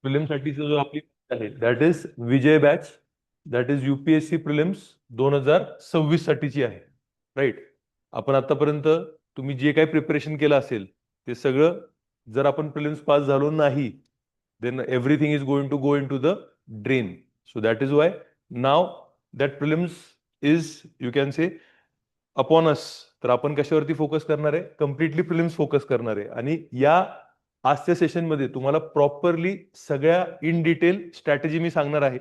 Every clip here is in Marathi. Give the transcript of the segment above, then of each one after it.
प्रिलिमसाठीचा जो आपली आहे that is Vijay batch. That is UPSC prelims 2026 साठीची आहे. राईट. आपण आतापर्यंत तुम्ही जे काही प्रिपरेशन केलं असेल ते सगळं, जर आपण प्रिलिम्स पास झालो नाही, then everything is going to go into the drain. So that is why now that prelims is, you can say, upon us. तर आपण कशावरती फोकस करणार आहे? कम्प्लिटली प्रिलिम्स फोकस करणार आहे. आणि या आजच्या सेशनमध्ये तुम्हाला प्रॉपरली सगळ्या इन डिटेल स्ट्रॅटेजी मी सांगणार आहे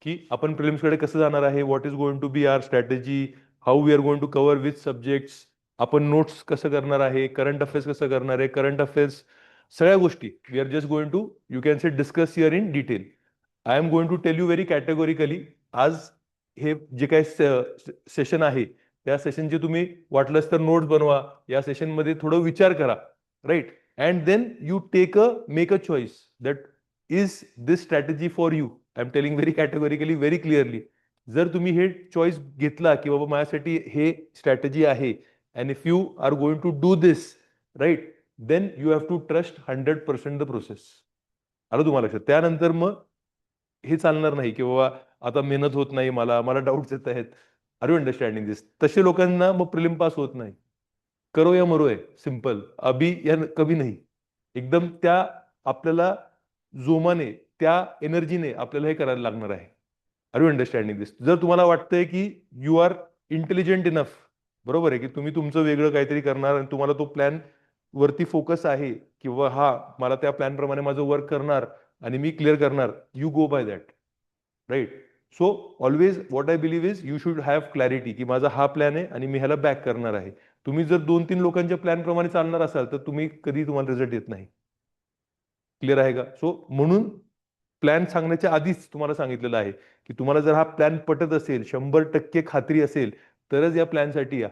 की आपण प्रिलिम्सकडे कसं जाणार आहे, what is going to be our strategy, how we are going to cover with subjects, आपण नोट्स कसं करणार आहे, करंट अफेअर्स कसं करणार आहे, करंट अफेअर्स सगळ्या गोष्टी we are just going to, you can say, discuss here in detail. I am going to tell you very categorically. आज हे जे काही सेशन आहे त्या सेशनचे तुम्ही वाटलंच तर नोट्स बनवा, या सेशनमध्ये थोडं विचार करा. Right. And then you make a choice that is this strategy for you. I am telling very categorically, very clearly. जर तुम्ही हे चॉईस घेतला की बाबा माझ्यासाठी हे स्ट्रॅटेजी आहे, and if you are going to do this, right, then you have to trust 100% the process. आलं तुम्हाला लक्षात? त्यानंतर मग हे चालणार नाही की बाबा आता मेहनत होत नाही, मला मला डाऊट्स येत आहेत. आर यू अंडरस्टँडिंग दिस? तसे लोकांना मग प्रिलिम पास होत नाही. करो या मरो आहे, सिंपल. अभी या कभी नाही. एकदम त्या आपल्याला जोमाने, त्या एनर्जीने आपल्याला हे करायला लागणार आहे. आर यू अंडरस्टँडिंग दिस? जर तुम्हाला वाटतंय की यू आर इंटेलिजंट इनफ, बरोबर आहे, की तुम्ही तुमचं वेगळं काहीतरी करणार आणि तुम्हाला तो प्लॅन वरती फोकस आहे किंवा हा मला त्या प्लॅन प्रमाणे माझं वर्क करणार आणि मी क्लिअर करणार, you go by that. Right. So always what I believe is you should have clarity की माझा हा प्लॅन आहे आणि मी ह्याला बॅक करणार आहे. तुम्ही जर 2-3 लोकांच्या प्लॅन प्रमाणे चालणार असाल तर तुम्ही कधी तुम्हाला रिझल्ट येत नाही. क्लिअर आहे का? सो म्हणून प्लॅन सांगण्याच्या आधीच तुम्हाला सांगितलेलं आहे की तुम्हाला जर हा प्लॅन पटत असेल, 100% खात्री असेल, तरच या प्लॅनसाठी या.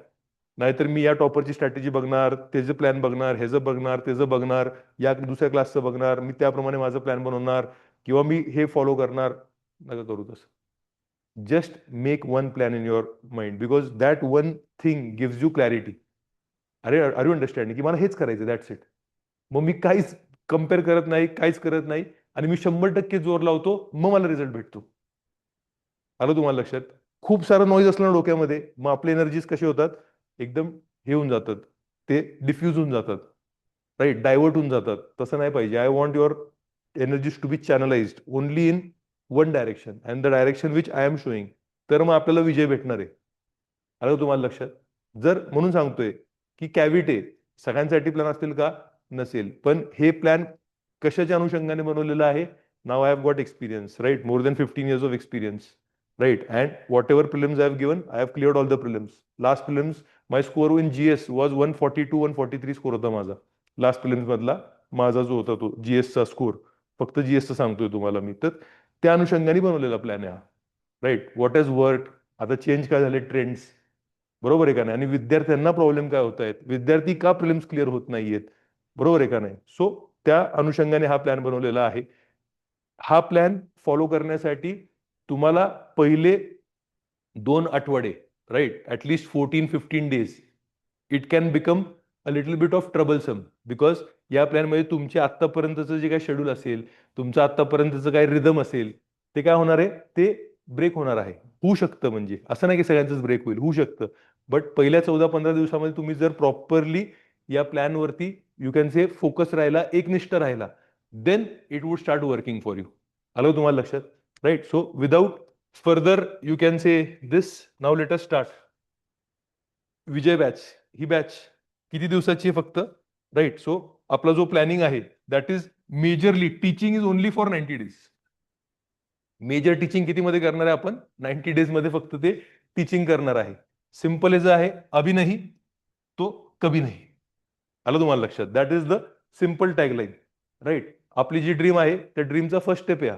नाहीतर मी या टॉपरची स्ट्रॅटेजी बघणार, त्याचं प्लॅन बघणार, ह्याचं बघणार, त्याचं बघणार, या दुसऱ्या क्लासचं बघणार, मी त्याप्रमाणे माझं प्लॅन बनवणार किंवा मी हे फॉलो करणार. नका करू तसं. Just make one plan in your mind because that one thing gives you clarity. अरे, आर यू अंडरस्टँडिंग की मला हेच करायचं, दॅट्स इट. मग मी काहीच कम्पेअर करत नाही, काहीच करत नाही, आणि मी 100% जोर लावतो, मग मला रिझल्ट भेटतो. आलं तुम्हाला लक्षात? खूप सारं नॉईज असलं ना डोक्यामध्ये, मग आपले एनर्जीज कसे होतात, एकदम हे होऊन जातात, ते डिफ्यूज होऊन जातात. राईट. डायव्हर्ट होऊन जातात. तसं नाही पाहिजे. I want your energies to be channelised only in one direction and the direction which I am showing. तर मग आपल्याला विजय भेटणार आहे. आलं तुम्हाला लक्षात? जर म्हणून सांगतोय की कॅव्हिटे सगळ्यांसाठी प्लॅन असतील का? नसेल. पण हे प्लॅन कशाच्या अनुषंगाने बनवलेलं आहे? नाव I have got experience, right, more than 15 years of experience. Right. And whatever prelims I have given, I have cleared all the prelims. Last prelims my score in GS was 142, 143 score होता माझा. लास्ट प्रिलिम्स मधला माझा जो होता तो GSचा स्कोर. फक्त GSचा सांगतोय तुम्हाला मी. तर त्या अनुषंगाने बनवलेला प्लॅन आहे हा. राईट. व्हॉट हॅज वर्क, आता चेंज काय झाले ट्रेंड्स, बरोबर आहे का नाही? आणि विद्यार्थ्यांना प्रॉब्लेम काय होत आहेत, विद्यार्थी का प्रिलिम्स क्लिअर होत नाहीयेत, बरोबर आहे का नाही? सो त्या अनुषंगाने हा प्लॅन बनवलेला आहे. हा प्लॅन फॉलो करण्यासाठी तुम्हाला पहिले 2 आठवडे, right, at least 14-15 days, it can become a little bit of troublesome. Because या प्लॅनमध्ये तुमचे आतापर्यंतचं जे काही शेड्यूल असेल, तुमचं आतापर्यंतचं काही रिदम असेल, ते काय होणार आहे, ते ब्रेक होणार आहे. होऊ शकतं, म्हणजे असं नाही की सगळ्यांचंच ब्रेक होईल, होऊ शकतं. बट पहिल्या 14-15 दिवसामध्ये तुम्ही जर प्रॉपरली या प्लॅनवरती, यू कॅन से, फोकस राहिला, एकनिष्ठ राहिला, then it would start working for you. आलं तुम्हाला लक्षात? Right. So without further, you can say this, now let us start. Vijay batch, ही बॅच किती दिवसाची आहे फक्त? राईट. सो आपला जो प्लॅनिंग आहे that is majorly teaching is only for 90 days. Major teaching किती मध्ये करणार आहे आपण? 90 days मध्ये फक्त ते टीचिंग करणार आहे. सिंपल एज आहे, अभी नाही तो कभी नाही. आलं तुम्हाला लक्षात? That is the simple tagline. Right. आपली जी ड्रीम आहे त्या ड्रीमचा फर्स्ट स्टेप आहे.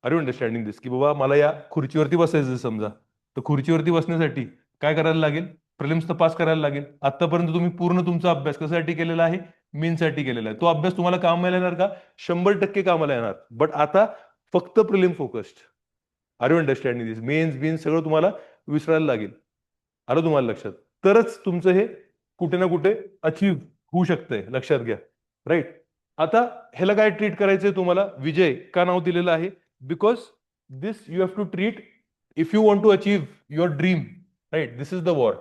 Are you understanding this? की बाबा मला या खुर्चीवरती बसायचं समजा, तर खुर्चीवरती बसण्यासाठी काय करायला लागेल? प्रिलिम्स तर पास करायला लागेल. आतापर्यंत तुम्ही पूर्ण तुमचा अभ्यास कशासाठी केलेला आहे? मेनसाठी केलेला आहे. तो अभ्यास तुम्हाला कामाला येणार का? 100% कामाला येणार. बट आता फक्त prelim focused. Are you understanding this? Mains बिन्स सगळं तुम्हाला विसरायला लागेल. आलं तुम्हाला लक्षात? तरच तुमचं हे कुठे ना कुठे अचीव होऊ शकतंय. लक्षात घ्या. राईट. आता ह्याला काय ट्रीट करायचंय तुम्हाला? विजय का नाव दिलेलं आहे? Because this you have to treat if you want to achieve your dream, right? This is the war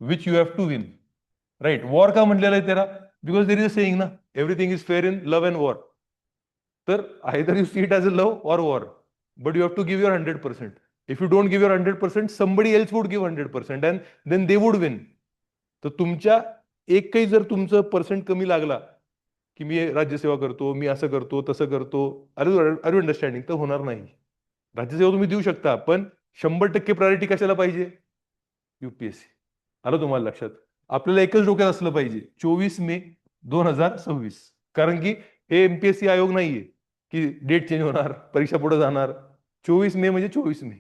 which you have to win, right? War का म्हटलेलं आहे त्याला? Because there is a saying ना, everything is fair in love and war. तर either you see it as a love or war, but you have to give your 100%. If you don't give your 100%, somebody else would give 100% and then they would win. तर तुमच्या एक काही जर तुमचं पर्सेंट कमी लागला की मी राज्यसेवा करतो, मी असं करतो, तसं करतो, अरे आर यू अंडरस्टँडिंग, तर होणार नाही. राज्यसेवा तुम्ही देऊ शकता, पण 100% प्रायोरिटी कशाला पाहिजे? युपीएससी. आलं तुम्हाला लक्षात? आपल्याला एकच डोक्यात असलं पाहिजे, 24 मे 2026. कारण की हे एमपीएससी आयोग नाहीये की डेट चेंज होणार, परीक्षा पुढे जाणार. 24 मे म्हणजे 24 मे.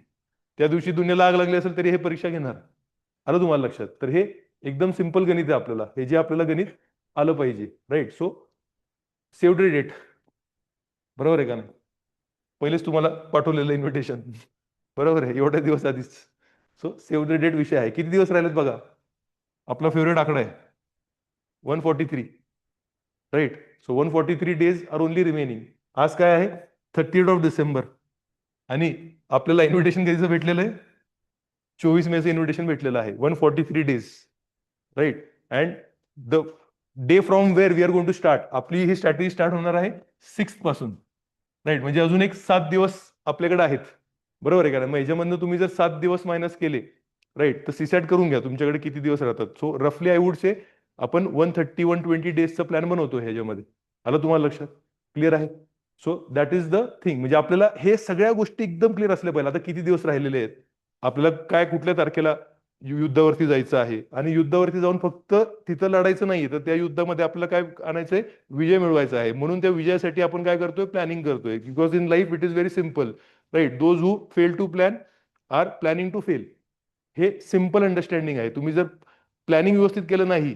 त्या दिवशी दुनियाला आग लागली असेल तरी हे परीक्षा घेणार. आलं तुम्हाला लक्षात? तर हे एकदम सिंपल गणित आहे आपल्याला, हे जे आपल्याला गणित आलं पाहिजे, right? So save the date, बरोबर आहे का नाही? पहिलेच तुम्हाला पाठवलेलं इन्व्हिटेशन, बरोबर आहे, एवढ्या दिवस आधीच. सो सेव्ह द डेट विषय आहे. किती दिवस राहिलेत बघा? आपला फेवरेट आकडा आहे 143, right? So 143 days are only remaining. आज काय आहे? 30 December. आणि आपल्याला इन्व्हिटेशन कधीचं भेटलेलं आहे? 24 मेचं इन्व्हिटेशन भेटलेलं आहे. 143 days, right? And the day from where we are going to start, आपली ही स्ट्रॅटेजी स्टार्ट होणार आहे 6th पासून, राईट? म्हणजे अजून एक 7 दिवस आपल्याकडे आहेत, बरोबर आहे का? मग ह्याच्यामधनं तुम्ही जर 7 दिवस मायनस केले, राईट, तर सीसॅट करून घ्या तुमच्याकडे किती दिवस राहतात. सो रफली आय वुड से आपण 130-120 डेजचा प्लॅन बनवतो ह्याच्यामध्ये. आलं तुम्हाला लक्षात? क्लिअर आहे? So that is the thing. म्हणजे आपल्याला हे सगळ्या गोष्टी एकदम क्लिअर असल्या पाहिजे. आता किती दिवस राहिलेले आहेत, आपल्याला काय कुठल्या तारखेला युद्धावरती जायचं आहे, आणि युद्धावरती जाऊन फक्त तिथं लढायचं नाहीये, तर त्या युद्धामध्ये आपल्याला काय आणायचंय? विजय मिळवायचा आहे. म्हणून त्या विजयासाठी आपण काय करतोय? प्लॅनिंग करतोय. Because in life it is very simple, right? Those who fail to plan are planning to fail. हे सिम्पल अंडरस्टँडिंग आहे. तुम्ही जर प्लॅनिंग व्यवस्थित केलं नाही,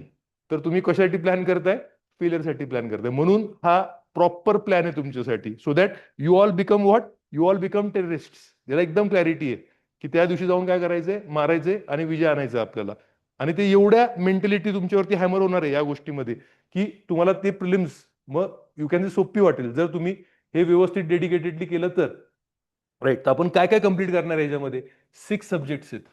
तर तुम्ही कशासाठी प्लॅन करताय? फेलियरसाठी प्लॅन करताय. म्हणून हा प्रॉपर प्लॅन आहे तुमच्यासाठी, so that you all become what? You all become terrorist. याला एकदम क्लॅरिटी आहे की त्या दिवशी जाऊन काय करायचंय? मारायचंय आणि विजय आणायचा आपल्याला. आणि ते एवढ्या मेंटॅलिटी तुमच्यावरती हॅमर होणार आहे या गोष्टीमध्ये की तुम्हाला ते प्रिलिम्स मग यू कॅन सोपी वाटेल जर तुम्ही हे व्यवस्थित डेडिकेटेडली केलं तर, राईट? तर आपण काय काय कम्प्लीट करणार आहे याच्यामध्ये? 6 सब्जेक्ट्स आहेत.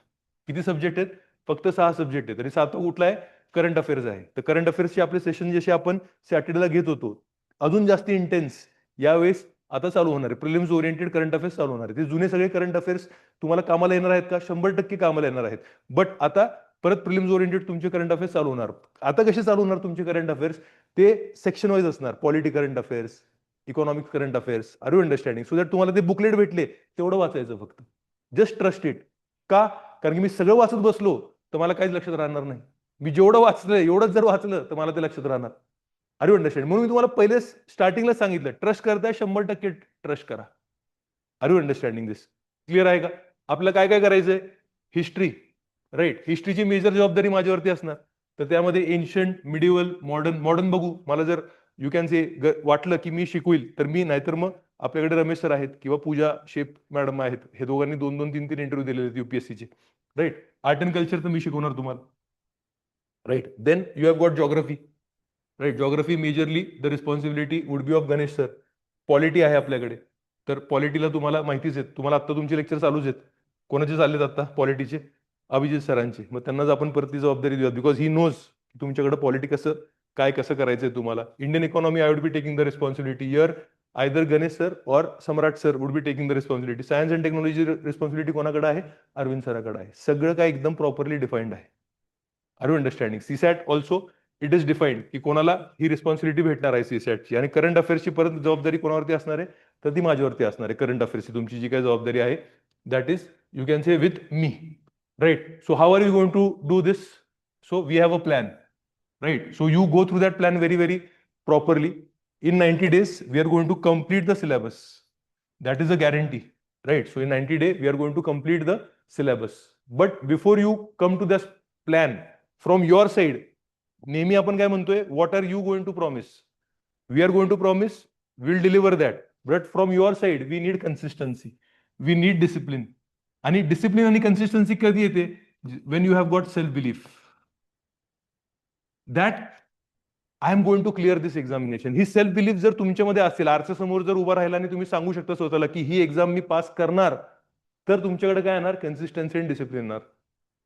किती सब्जेक्ट आहेत? फक्त 6 सब्जेक्ट आहेत. आणि 7वा कुठला आहे? करंट अफेअर्स आहे. तर करंट अफेअर्सचे आपले सेशन जसे आपण सॅटर्डेला घेत होतो, अजून जास्त इंटेन्स यावेळेस आता चालू होणार आहे. प्रिलिम्स ओरिएंटेड करंट अफेअर्स चालू होणार आहे. ते जुने सगळे करंट अफेअर्स तुम्हाला कामाला येणार आहेत का? 100% कामाला येणार आहेत. बट आता परत प्रिलिम्स ओरिएंटेड तुमचे करंट अफेअर्स चालू होणार. आता कसे चालू होणार तुमचे करंट अफेअर्स? ते सेक्शन वाईज असणार. Polity current affairs, economics current affairs, are you understanding? So that तुम्हाला ते बुकलेट भेटले तेवढं वाचायचं फक्त. Just trust it. का? कारण की मी सगळं वाचत बसलो तर मला काहीच लक्षात राहणार नाही. मी जेवढं वाचलं एवढंच जर वाचलं तर मला ते लक्षात राहणार. Are you understand? म्हणून मी तुम्हाला पहिले स्टार्टिंगला सांगितलं, ट्रस्ट करताय 100% ट्रस्ट करा. Are you understanding this? Clear आहे का? आपल्याला काय काय करायचंय? History, right? हिस्ट्रीची मेजर जबाबदारी माझ्यावरती असणार. तर त्यामध्ये एन्शंट, मिडिवल, मॉडर्न. मॉडर्न बघू, मला जर यू कॅन से वाटलं की मी शिकवेल तर मी, नाहीतर मग आपल्याकडे रमेश सर आहेत किंवा पूजा शेप मॅडम आहेत. हे दोघांनी 2-2, 3-3 इंटरव्ह्यू दिलेले आहेत युपीएससीचे, राईट? आर्ट अँड कल्चर तर मी शिकवणार तुम्हाला, right? Then you have got geography, right? Geography majorly the responsibility would be of Ganesh sir. Polity आहे आपल्याकडे, तर पॉलिटीला तुम्हाला माहितीच आहे, तुम्हाला आता तुमचे लेक्चर चालूच आहेत. कोणाचे चाललेत आता पॉलिटीचे? अभिजित सरांचे. मग त्यांनाच आपण परत ती जबाबदारी देऊया, बिकॉज ही नोज तुमच्याकडे पॉलिटी कसं काय कसं करायचंय तुम्हाला. Indian economy I would be taking the responsibility यर, आयदर गणेश सर और Samrat sir would be taking the responsibility. Science and technology responsibility कोणाकडे आहे? अरविंद सराकडे आहे. सगळं काय एकदम प्रॉपरली डिफाईंड आहे. Are you understanding? CSAT also it is defined की कोणाला ही रिस्पॉन्सिबिलिटी भेटणार आहे सीसॅटची. आणि करंट अफेअर्सची परत जबाबदारी कोणावरती असणार आहे? तर ती माझ्यावरती असणार आहे. करंट अफेअर्सची तुमची जी काही जबाबदारी आहे that is you can say with me, right? So how are you going to do this? So we have a plan, right? So you go through that plan very very properly. In 90 days, we are going to complete the syllabus. That is a guarantee, right? So in 90 days, we are going to complete the syllabus. But before you come to this plan, from your side, नेहमी आपण काय म्हणतोय? What are you going to promise? We are going to promise, we'll deliver that. But from your side, we need consistency. We need discipline. आणि डिसिप्लिन आणि कन्सिस्टन्सी कधी येते? When you have got self-belief. That I am going to clear this examination. ही सेल्फ बिलीफ जर तुमच्यामध्ये असेल, आरच्या समोर जर उभा राहिला आणि तुम्ही सांगू शकता स्वतःला की ही एक्झाम मी पास करणार, तर तुमच्याकडे काय येणार? कन्सिस्टन्सी अँड डिसिप्लिन येणार.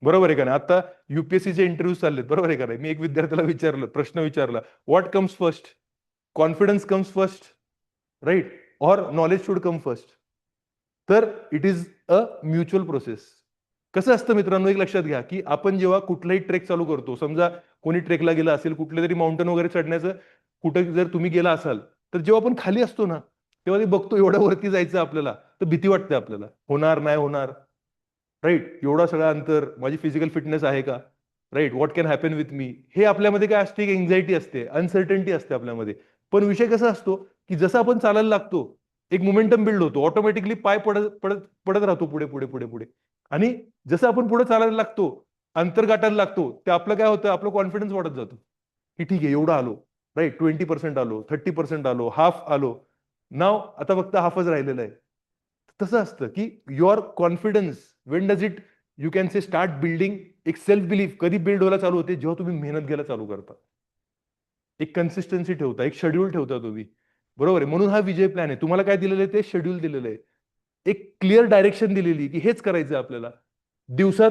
बरोबर आहे का नाही? आता युपीएससीचे इंटरव्ह्यू चाललेत, बरोबर आहे का नाही? मी एक विद्यार्थ्याला विचारलं, प्रश्न विचारला, what comes first? Confidence comes first, right? Or knowledge should come first? तर it is a mutual process. कसं असतं मित्रांनो, एक लक्षात घ्या की आपण जेव्हा कुठलाही ट्रेक चालू करतो, समजा कोणी ट्रेकला गेला असेल, कुठले तरी माउंटन वगैरे चढण्याचं, कुठं जर तुम्ही गेला असाल, तर जेव्हा आपण खाली असतो ना, तेव्हा ते बघतो एवढ्या वरती जायचं आपल्याला, तर भीती वाटते आपल्याला, होणार नाही होणार, राईट? एवढा सगळा अंतर, माझी फिजिकल फिटनेस आहे का, right? What can happen with me? हे आपल्यामध्ये काय असते? एक एन्झायटी असते, अनसर्टन्टी असते आपल्यामध्ये. पण विषय कसा असतो की जसं आपण चालायला लागतो, एक मोमेंटम बिल्ड होतो, ऑटोमॅटिकली पाय पडत पडत पडत राहतो पुढे पुढे पुढे पुढे. आणि जसं आपण पुढे चालायला लागतो, अंतर गाठायला लागतो, ते आपलं काय होतं? आपलं कॉन्फिडन्स वाढत जातो की ठीक आहे, एवढं आलो, राईट? 20% आलो, 30% आलो, हाफ आलो, नाव आता फक्त हाफच राहिलेलं आहे. तसं असतं की your confidence, Wien does it, you can say start building. एक सेल्फ बिलीफ कधी बिल्ड व्हायला चालू होते? जेव्हा तुम्ही मेहनत घ्यायला चालू करता, एक कन्सिस्टन्सी ठेवता, एक शेड्यूल ठेवता तुम्ही. बरोबर आहे? म्हणून हा विजय प्लॅन आहे. तुम्हाला काय दिलेलं आहे? ते शेड्यूल दिलेलं आहे, एक क्लिअर डायरेक्शन दिलेली की हेच करायचं आपल्याला. दिवसात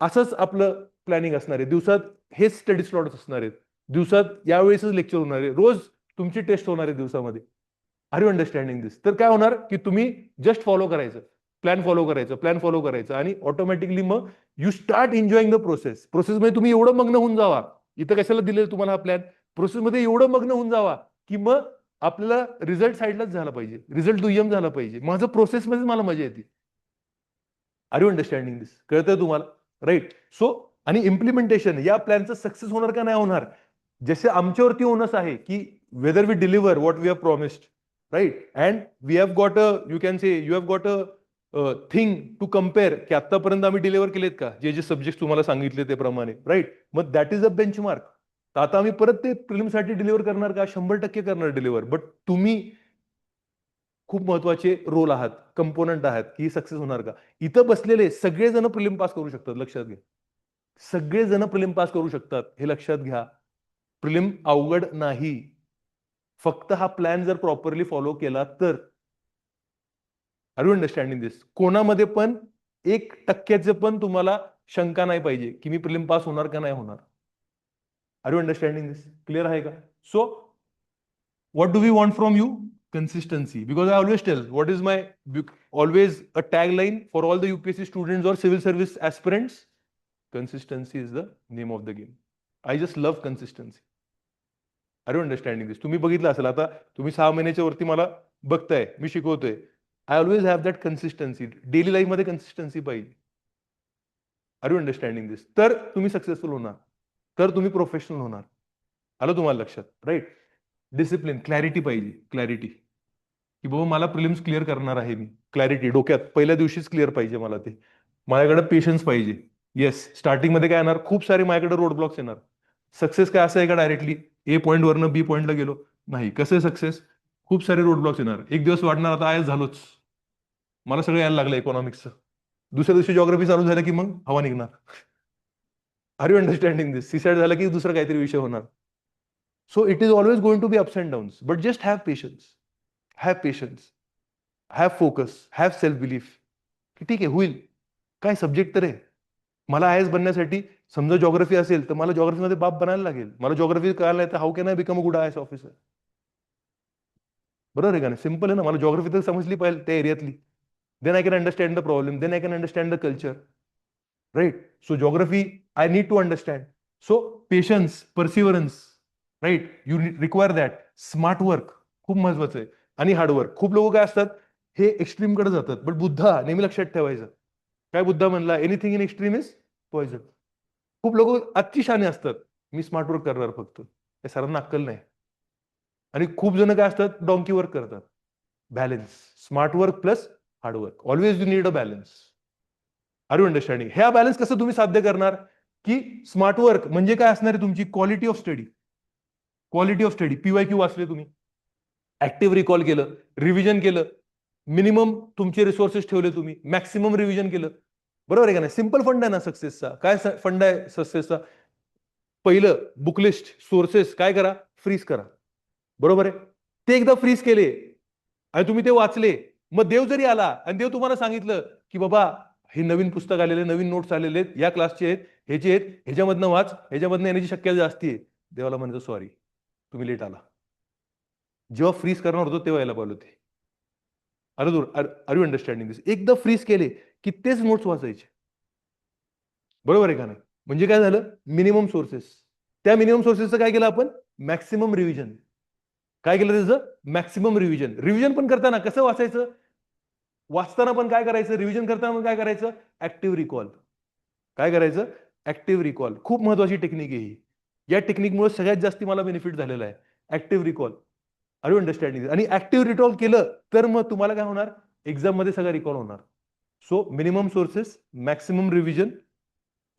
असंच आपलं प्लॅनिंग असणार आहे, दिवसात हेच स्टडी स्लॉट्स असणार आहेत, दिवसात यावेळेसच लेक्चर होणार आहे, रोज तुमची टेस्ट होणार आहे दिवसामध्ये. R you understanding this? तर काय होणार की तुम्ही जस्ट फॉलो करायचं, प्लॅन फॉलो करायचं, प्लॅन फॉलो करायचं, आणि ऑटोमॅटिकली मग you start enjoying the process. प्रोसेसमध्ये तुम्ही एवढं मग्न होऊन जावा, इथं कशाला दिलेलं तुम्हाला हा प्लॅन? प्रोसेसमध्ये एवढं मग्न होऊन जावा की मग आपल्याला रिझल्ट साईडलाच झाला पाहिजे, रिझल्ट दुय्यम झाला पाहिजे, माझं प्रोसेसमध्ये मला मजा येते. आर यू अंडरस्टँडिंग दिस? कळतंय तुम्हाला? राईट? सो, आणि इम्प्लिमेंटेशन या प्लॅनचं सक्सेस होणार का नाही होणार, जसे आमच्यावरती ओनस आहे की whether we deliver what we have promised, right? And we have got a, you can say you have got a thing to compare, की आतापर्यंत आम्ही डिलिव्हर केलेत का, जे जे सब्जेक्ट तुम्हाला सांगितले ते प्रमाणे, राईट? मग दॅट इज अ बेंचमार्क. तर आता आम्ही परत ते प्रिलिमसाठी डिलिव्हर करणार का? 100% करणार डिलिव्हर. बट तुम्ही खूप महत्वाचे रोल आहात, कंपोनंट आहात, की सक्सेस होणार का? इथं बसलेले सगळेजण प्रिलिम पास करू शकतात, लक्षात घ्या. सगळेजण प्रिलिम पास करू शकतात, हे लक्षात घ्या. प्रिलिम अवघड नाही. फक्त हा प्लॅन जर प्रॉपरली फॉलो केला तर. आर यू अंडरस्टँडिंग दिस? कोणामध्ये पण 1% पण तुम्हाला शंका नाही पाहिजे की मी प्रिलिम पास होणार का नाही होणार. Are you understanding this? Clear आहे का? So what do we want from you? Consistency. Because I always tell, what is my always a tagline for all the UPSC students or civil service aspirants? Consistency is the name of the game. I just love consistency. Are you understanding this? तुम्ही बघितलं असेल, आता तुम्ही 6 महिन्याच्या वरती मला बघताय, मी शिकवतोय. I always have that consistency. Daily लाईफमध्ये कन्सिस्टन्सी पाहिजे. Are you understanding this? तर तुम्ही सक्सेसफुल होणार, तर तुम्ही प्रोफेशनल होणार. आलं तुम्हाला लक्षात? राईट? डिसिप्लिन, क्लॅरिटी पाहिजे, क्लॅरिटी, की बाबा मला प्रिलिम्स क्लिअर करणार आहे मी. क्लॅरिटी डोक्यात पहिल्या दिवशीच क्लिअर पाहिजे मला ते. माझ्याकडे पेशन्स पाहिजे. येस, स्टार्टिंगमध्ये काय येणार? खूप सारे माझ्याकडे रोड ब्लॉक्स येणार. सक्सेस काय असं आहे का डायरेक्टली ए पॉईंट वरनं बी पॉईंटला गेलो? नाही. कसं आहे सक्सेस? खूप सारे रोड ब्लॉक्स येणार. एक दिवस वाटणार आता आयच झालोच, मला सगळं यायला लागलं इकॉनॉमिक्सचं. दुसऱ्या दिवशी जॉग्राफी चालू झालं की मग हवा निघणार. आर यू अंडरस्टँडिंग दिस? सीसाईड झालं की दुसरा काहीतरी विषय होणार. So it is always going to be ups and downs, but just have patience. Have patience. Have focus. Have self-belief. की ठीक आहे, होईल. काय सब्जेक्ट तर आहे. मला आय एस बनण्यासाठी समजा जॉग्राफी असेल तर मला जॉग्राफीमध्ये बाप बनायला लागेल. मला जॉग्राफी कळायला नाही तर how can I become a good I S officer? बरोबर आहे का नाही? सिंपल आहे ना. मला जॉग्राफी तर समजली पाहिजे त्या एरियातली. Then I can understand the problem. Then I can understand the culture. Right? So geography I need to understand. So patience, perseverance, right? You require that. Smart work खूप महत्वाचं आहे, आणि हार्डवर्क. खूप लोक काय असतात, हे एक्स्ट्रीम कडे जातात. बट बुद्धा नेहमी लक्षात ठेवायचं, काय बुद्धा म्हणला? Anything in extreme is poison. खूप लोक अतिशहाणे असतात, मी स्मार्ट वर्क करणार फक्त, या सरांना अक्कल नाही. आणि खूप जण काय असतात, डॉंकी वर्क करतात. Balance, smart work plus hard work, always you need a balance. Are you understanding? ह्या बॅलन्स कसं तुम्ही साध्य करणार? की स्मार्ट वर्क म्हणजे काय असणार आहे? तुमची quality of study. Quality of study, PYQ वाचले तुम्ही, ऍक्टिव्ह रिकॉल केलं, रिव्हिजन केलं, मिनिमम तुमचे रिसोर्सेस ठेवले तुम्ही, मॅक्सिमम रिव्हिजन केलं. बरोबर आहे का नाही? सिंपल फंड आहे ना सक्सेसचा. काय फंड आहे सक्सेसचा? पहिलं, बुकलिस्ट, सोर्सेस काय करा? फ्रीज करा. बरोबर आहे. ते एकदा फ्रीज केले आणि तुम्ही ते वाचले, मग देव जरी आला आणि देव तुम्हाला सांगितलं की बाबा हे नवीन पुस्तक आलेले, नवीन नोट्स आलेले आहेत, या क्लासचे आहेत, ह्याचे आहेत, ह्याच्यामधनं वाच, ह्याच्यामधनं येण्याची शक्यता जास्ती आहे. देवाला म्हणायचं सॉरी, तुम्ही लेट आला. जेव्हा फ्रीज करणार होतो तेव्हा यायला पाहिजे होते. आर यू अंडरस्टँडिंग दिस? एकदा फ्रीज केले की तेच नोट्स वाचायचे. बरोबर आहे का नाही? म्हणजे काय झालं? Minimum sources. त्या मिनिमम सोर्सेसचं काय केलं आपण? Maximum revision. काय केलं त्याचं? Maximum revision. रिव्हिजन पण करताना कसं वाचायचं? वाचताना पण काय करायचं? रिव्हिजन करताना पण काय करायचं? Active recall. काय करायचं? Active recall. खूप महत्वाची टेक्निक आहे ही. या टेक्निकमुळे सगळ्यात जास्त मला बेनिफिट झालेला आहे. Active recall. Are you understanding? आणि ऍक्टिव्ह रिकॉल केलं तर मग तुम्हाला काय होणार? एक्झाम मध्ये सगळं रिकॉल होणार. So minimum sources, maximum revision.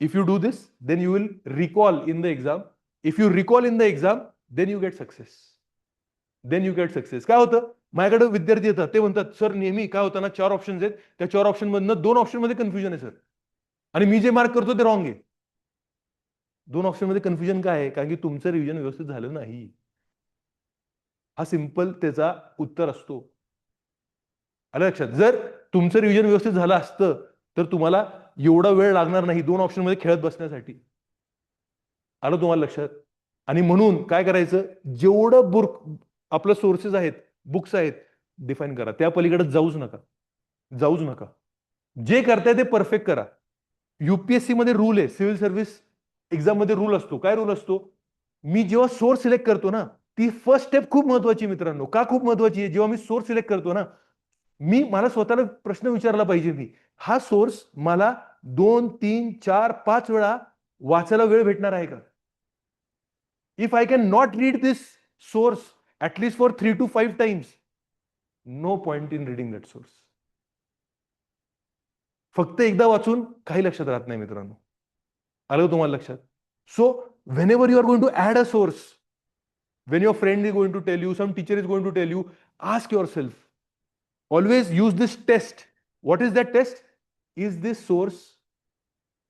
If you do this, then you will recall in the exam. If you recall in the exam, then you get success. Then you get success. काय होतं? माझ्याकडे विद्यार्थी येतात, ते म्हणतात सर नेहमी काय होतं ना, 4 ऑप्शन्स आहेत, त्या 4 ऑप्शन मधनं 2 ऑप्शन मध्ये कन्फ्युजन आहे सर, आणि मी जे मार्क करतो ते रॉंग आहे. 2 ऑप्शन मध्ये कन्फ्युजन काय आहे? कारण की तुमचं रिव्हिजन व्यवस्थित झालं नाही. हा सिंपल त्याचा उत्तर असतो. आलं लक्षात? जर तुमचं रिव्हिजन व्यवस्थित झालं असतं तर तुम्हाला एवढा वेळ लागणार नाही 2 ऑप्शन मध्ये खेळत बसण्यासाठी. आलं तुम्हाला लक्षात? आणि म्हणून काय करायचं? जेवढं बुक आपलं सोर्सेस आहेत, बुक्स आहेत, डिफाईन करा. त्या पलीकडे जाऊच नका. जाऊच नका. जे करताय ते परफेक्ट करा. युपीएससी मध्ये रूल आहे, सिव्हिल सर्व्हिस एक्झाम मध्ये रूल असतो. काय रूल असतो? मी जेव्हा सोर्स सिलेक्ट करतो ना, ती फर्स्ट स्टेप खूप महत्वाची मित्रांनो. का खूप महत्वाची आहे? जेव्हा मी सोर्स सिलेक्ट करतो ना, मला स्वतःला प्रश्न विचारला पाहिजे, मी हा सोर्स मला 2, 3, 4, 5 वेळा वाचायला वेळ भेटणार आहे का? If I can not read this source at least for 3 to 5 times, no point in reading that source. फक्त एकदा वाचून काही लक्षात राहत नाही मित्रांनो. आलं तुम्हाला लक्षात? So whenever you are going to add a source, when your friend is going to tell you, some teacher is going to tell you, ask yourself, always use this test. What is that test? Is this source,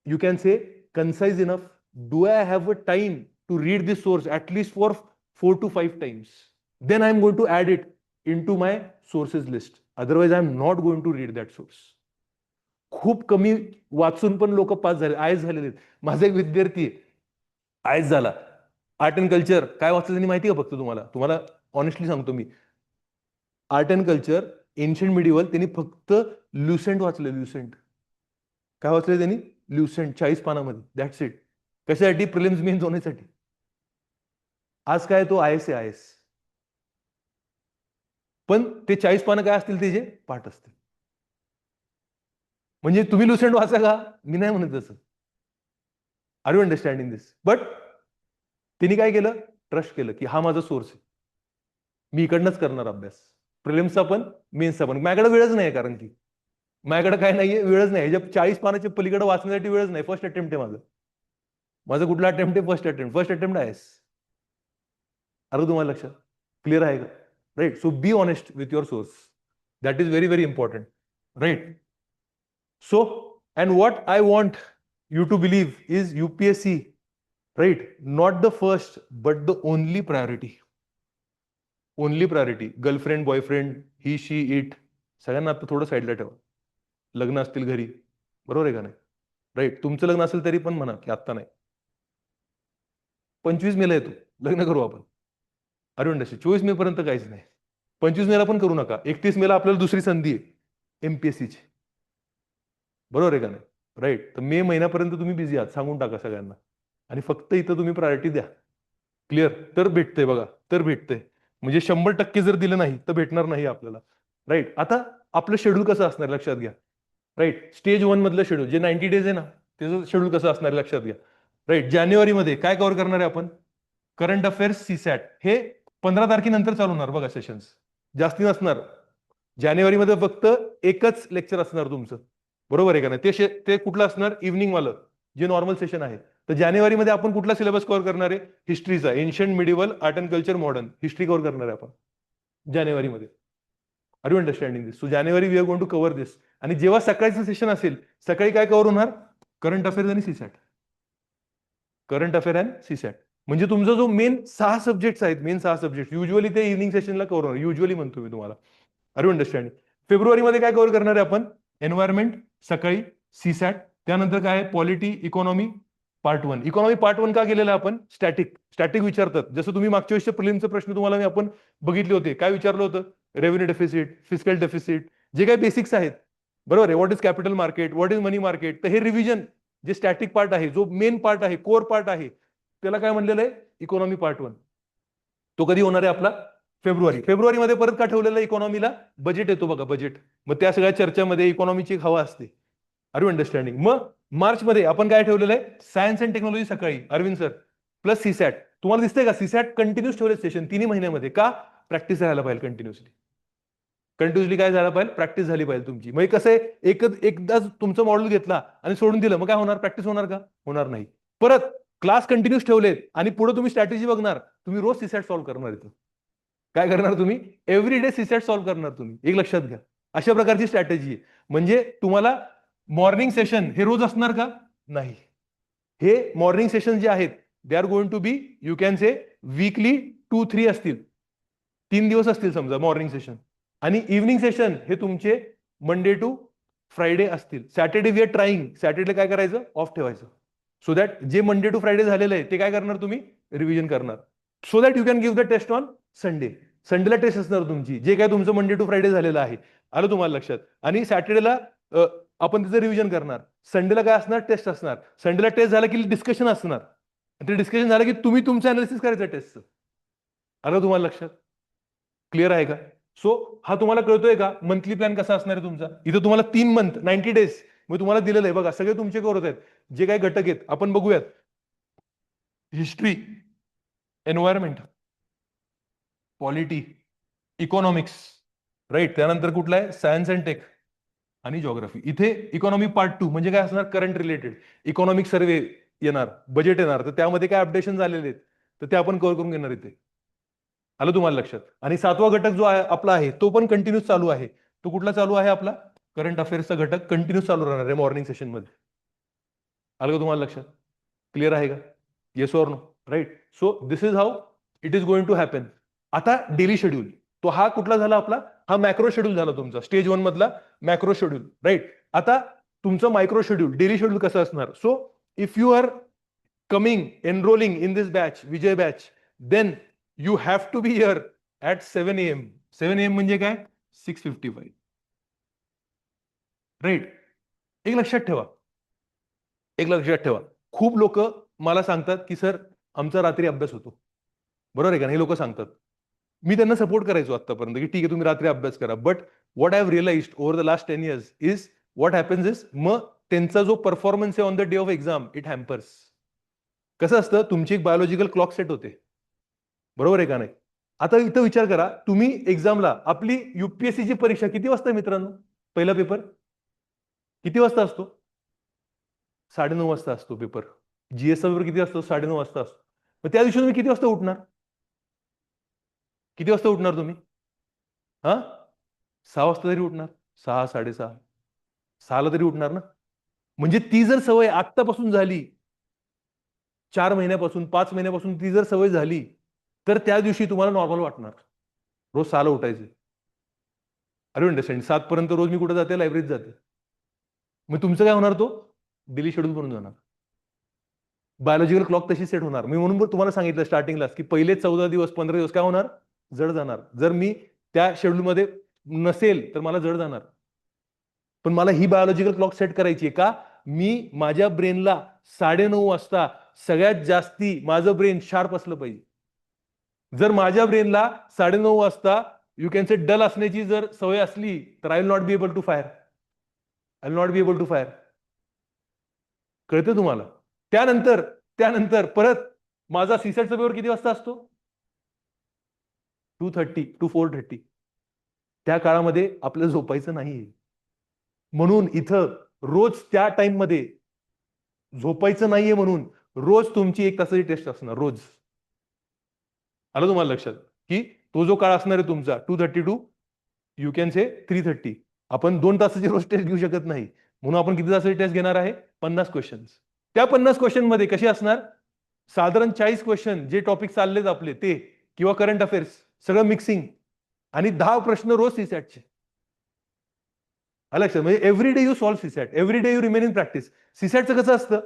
you can say, concise enough? Do I have a time to read this source at least for 4 to 5 times? Then I am going to add it into my sources list. Otherwise I am not going to read that source. खूप कमी वाचून पण लोक पास झाले, आयएस झालेले आहेत. माझा एक विद्यार्थी आयएस झाला. आर्ट अँड कल्चर काय वाचलं त्यांनी माहिती का? फक्त तुम्हाला ऑनेस्टली सांगतो मी, art and culture, ancient medieval, त्यांनी फक्त ल्युसेंट वाचलं. ल्युसेंट काय वाचलं त्यांनी? ल्युसेंट 40 पानामध्ये. That's it. कशासाठी? प्रिलिम्स मेन्स होण्यासाठी. आज काय तो आयएस आहे, आयएस. पण ते 40 पानं काय असतील? त्याचे पाठ असतील. म्हणजे तुम्ही ल्युसेंट वाचा का? मी नाही म्हणत तसं. Are you understanding this? But त्यांनी काय केलं? ट्रस्ट केलं की हा माझा सोर्स आहे, मी इकडनंच करणार अभ्यास, प्रिलिम्सचा पण मेन्सचा पण. माझ्याकडे वेळच नाही, कारण की माझ्याकडे काय नाहीये, वेळच नाही. ह्याच्या 40 पानाच्या पलीकडे वाचण्यासाठी वेळच नाही. फर्स्ट अटेम्प्ट आहे माझं कुठला अटेम्प्ट आहे? फर्स्ट अटेम्प्ट आहेस. अरे तुम्हाला लक्षात? क्लिअर आहे का? Right. So be honest with your source. That is very very important. Right. So and what I want you to believe is UPSC, right? Not the first, but the only priority. Only priority. Girlfriend, boyfriend, he, she, it, सगळ्यांना आता थोडं साईडला ठेवा. लग्न असतील घरी, बरोबर आहे का नाही? राईट. तुमचं लग्न असेल तरी पण म्हणा की आत्ता नाही, 25 मेला येतो, लग्न करू आपण. अरे म्हणते 24 मे पर्यंत काहीच नाही. 25 मेला पण करू नका. 31 मेला आपल्याला दुसरी संधी आहे एमपीएससीची, बरोबर आहे का नाही? राईट. तर मे महिन्यापर्यंत तुम्ही बिझी आहात, सांगून टाका सगळ्यांना. आणि फक्त इथं तुम्ही प्रायोरिटी द्या. क्लिअर? तर भेटतंय बघा, तर भेटतंय. म्हणजे 100% जर दिलं नाही तर भेटणार नाही आपल्याला. राईट. आता आपलं शेड्यूल कसं असणार लक्षात घ्या. राईट. स्टेज 1 मधलं शेड्यूल जे 90 डेज आहे ना, त्याचं शेड्यूल कसं असणार लक्षात घ्या. राईट. जानेवारीमध्ये काय कव्हर करणार आहे आपण? Current affairs, CSAT. हे 15 तारखेनंतर चालू होणार बघा सेशन्स, जास्ती नसणार. जानेवारीमध्ये फक्त एकच लेक्चर असणार तुमचं, बरोबर आहे का नाही? ते कुठलं असणार? इव्हनिंग वालं, जे नॉर्मल सेशन आहे. तर जानेवारीमध्ये आपण कुठला सिलेबस कव्हर करणार आहे? हिस्ट्रीचा. Ancient, medieval, art and culture, modern. History cover करणार आहे आपण जानेवारीमध्ये. Are you understanding this? So January we are going to cover this. आणि जेव्हा सकाळचं सेशन असेल, सकाळी काय कव्हर होणार? करंट अफेअर्स आणि CSAT. Current affair and CSAT. म्हणजे तुमचा जो मेन 6 सब्जेक्ट्स आहेत, मेन 6 सब्जेक्ट युजली ते इव्हनिंग सेशनला कव्हर होणार. युजली म्हणतो मी तुम्हाला. Are you understanding? फेब्रुवारीमध्ये काय कव्हर करणार आहे आपण? एन्व्हायरमेंट सकाळी, सीसॅट, त्यानंतर काय आहे? Polity, economy part 1. Economy part 1 का केलेला आपण? स्टॅटिक. स्टॅटिक विचारतात. जसं तुम्ही मागच्या वेळेसच्या प्रिलिमचे प्रश्न तुम्हाला मी आपण बघितले होते. काय विचारलं होतं? रेव्हेन्यू डेफिसिट, फिजिकल डेफिसिट, जे काही बेसिक्स आहेत. बरोबर आहे. What is capital market, what is money market. तर हे रिव्हिजन जे स्टॅटिक पार्ट आहे, जो मेन पार्ट आहे, कोर पार्ट आहे, त्याला काय म्हणलेलं आहे? Economy part 1. तो कधी होणार आहे आपला? फेब्रुवारीमध्ये परत का ठेवलेलं इकॉनॉमीला? बजेट येतो बघा, बजेट. मग त्या सगळ्या चर्चेमध्ये इकॉनॉमीची एक हवा असते. Are you understanding? मग मार्चमध्ये आपण काय ठेवलेलं आहे? सायन्स अँड टेक्नॉलॉजी सकाळी, अरविंद सर, प्लस सीसॅट. तुम्हाला दिसतंय का? सीसॅट कंटिन्यूस ठेवले सेशन 3 महिन्यामध्ये. का? प्रॅक्टिस राहायला पाहिजे कंटिन्युअसली. कंटिन्युअसली काय झालं पाहिजे? प्रॅक्टिस झाली पाहिजे तुमची. मग कसं आहे, एकदा तुमचं मॉडेल घेतला आणि सोडून दिलं, मग काय होणार? प्रॅक्टिस होणार का? होणार नाही. परत क्लास कंटिन्यूस ठेवलेत आणि पुढे तुम्ही स्ट्रॅटेजी बघणार. तुम्ही रोज सीसॅट सॉल्व्ह करणार इथं. काय करणार तुम्ही? एव्हरी डे सीसॅट सॉल्व्ह करणार तुम्ही. एक लक्षात घ्या. अशा प्रकारची स्ट्रॅटेजी आहे. म्हणजे तुम्हाला मॉर्निंग सेशन हे रोज असणार का? नाही. हे मॉर्निंग सेशन जे आहेत, they are going to be, you can say weekly 2-3 असतील. 3 दिवस असतील समजा मॉर्निंग सेशन. आणि इव्हनिंग सेशन हे तुमचे मंडे टू फ्रायडे असतील. Saturday we are trying. Saturday काय करायचं? ऑफ ठेवायचं. सो दॅट जे मंडे टू फ्रायडे झालेलं आहे ते काय करणार तुम्ही? रिव्हिजन करणार. So that you can give the test on Sunday. संडेला टेस्ट असणार तुमची, जे काय तुमचं मंडे टू फ्रायडे झालेलं आहे. आलं तुम्हाला लक्षात? आणि सॅटर्डेला आपण त्याचं रिव्हिजन करणार. संडेला काय असणार? टेस्ट असणार. संडेला टेस्ट झाला की डिस्कशन असणार. ते डिस्कशन झालं की तुम्ही तुमचं अनालिसिस करायचं टेस्टचं. आलं तुम्हाला लक्षात? क्लिअर आहे का? सो हा तुम्हाला कळतोय का? मंथली प्लॅन कसा असणार आहे तुमचा? इथं तुम्हाला 3 मंथ 90 डेज मी तुम्हाला दिलेलं आहे बघा. सगळे तुमचे कव्हर होत आहेत. जे काही घटक आहेत आपण बघूयात. History, environment, polity, economics, right. त्यानंतर कुठला आहे? सायन्स अँड टेक आणि जिओग्राफी. इथे इकॉनॉमी पार्ट 2 म्हणजे काय असणार? Current related. इकॉनॉमिक सर्वे येणार, बजेट येणार, तर त्यामध्ये काय अपडेशन झालेले आहेत तर ते आपण कव्हर करून घेणार इथे. आलं तुम्हाला लक्षात? आणि 7वा घटक जो आहे आपला आहे तो पण कंटिन्यूस चालू आहे. तो कुठला चालू आहे आपला? करंट अफेअर्सचा घटक कंटिन्यूस चालू राहणार आहे मॉर्निंग सेशन मध्ये. आलं का तुम्हाला लक्षात? क्लिअर आहे का? Yes or no? Right. So this is how it is going to happen. आता डेली शेड्यूल, तो हा कुठला झाला आपला? हा मॅक्रो शेड्यूल झाला तुमचा, स्टेज 1 मधला मॅक्रो शेड्यूल, राईट. आता तुमचं मायक्रो शेड्यूल, डेली शेड्यूल कसं असणार? So if you are coming enrolling in this batch, Vijay batch, then you have to be here at 7 AM. 7 AM म्हणजे काय? 6:55, राईट. एक लक्षात ठेवा, एक लक्षात ठेवा. खूप लोक मला सांगतात की सर आमचा रात्री अभ्यास होतो. बरोबर आहे का? हे लोक सांगतात. मी त्यांना सपोर्ट करायचो आतापर्यंत की ठीक आहे तुम्ही रात्री अभ्यास करा. But what I have realised over the last 10 years is what happens is, मग त्यांचा जो परफॉर्मन्स आहे on the day of exam it hampers. कसं असतं? तुमची एक बायोलॉजिकल क्लॉक सेट होते. बरोबर आहे का नाही? आता इथं विचार करा, तुम्ही एक्झामला आपली युपीएससीची परीक्षा किती वाजता मित्रांनो? पहिला पेपर किती वाजता असतो? 9:30 वाजता असतो पेपर. जीएसचा पेपर किती असतो? 9:30 वाजता असतो. मग त्या दिवशी तुम्ही किती वाजता उठणार? किती वाजता उठणार तुम्ही? हा, 6 वाजता तरी उठणार. 6, 6:30, 6ला तरी उठणार ना. म्हणजे ती जर सवय आत्तापासून झाली, 4 महिन्यापासून, 5 महिन्यापासून ती जर सवय झाली, तर त्या दिवशी तुम्हाला नॉर्मल वाटणार. रोज 6ला उठायचे. अरे अंडरस्टँड? 7 पर्यंत रोज मी कुठे जाते? लायब्ररीत जाते. मग तुमचं काय होणार? तो डेली शेड्यूल बनून जाणार. बायोलॉजिकल क्लॉक तशी सेट होणार. मी म्हणून तुम्हाला सांगितलं स्टार्टिंगलाच की पहिले 14 दिवस 15 दिवस काय होणार? जड जाणार. जर मी त्या शेड्यूलमध्ये नसेल तर मला जड जाणार. पण मला ही बायोलॉजिकल क्लॉक सेट करायची आहे का? मी माझ्या ब्रेनला 9:30 वाजता सगळ्यात जास्ती माझं ब्रेन शार्प असलं पाहिजे. जर माझ्या ब्रेनला 9:30 वाजता यू कॅन से डल असण्याची जर सवय असली तर I will not be able to fire. I will not be able to fire. कळतं तुम्हाला? त्यानंतर त्यानंतर परत माझा सीसॅटचा पेपर किती वाजता असतो? 2:30 to 4:30. त्या काळामध्ये आपल्याला झोपायचं नाहीये. म्हणून इथं रोज त्या टाइम मध्ये झोपायचं नाहीये, म्हणून रोज तुमची 1 तासाची टेस्ट असणार रोज. आलं तुम्हाला लक्षात? की तो जो काळ असणार आहे तुमचा 2:30 to यू कॅन से 3:30. आपण 2 तासाची रोज टेस्ट घेऊ शकत नाही. म्हणून आपण किती तासाची टेस्ट घेणार आहे? 50 क्वेश्चन्स. त्या 50 क्वेश्चन मध्ये कशी असणार? साधारण 40 क्वेश्चन जे टॉपिक चाललेत आपले ते, किंवा करंट अफेअर्स, सगळं मिक्सिंग, आणि 10 प्रश्न रोज सीसॅटचे. लक्षात, म्हणजे every day you solve CSAT, every day you remain in practice. सीसॅटचं कसं असतं,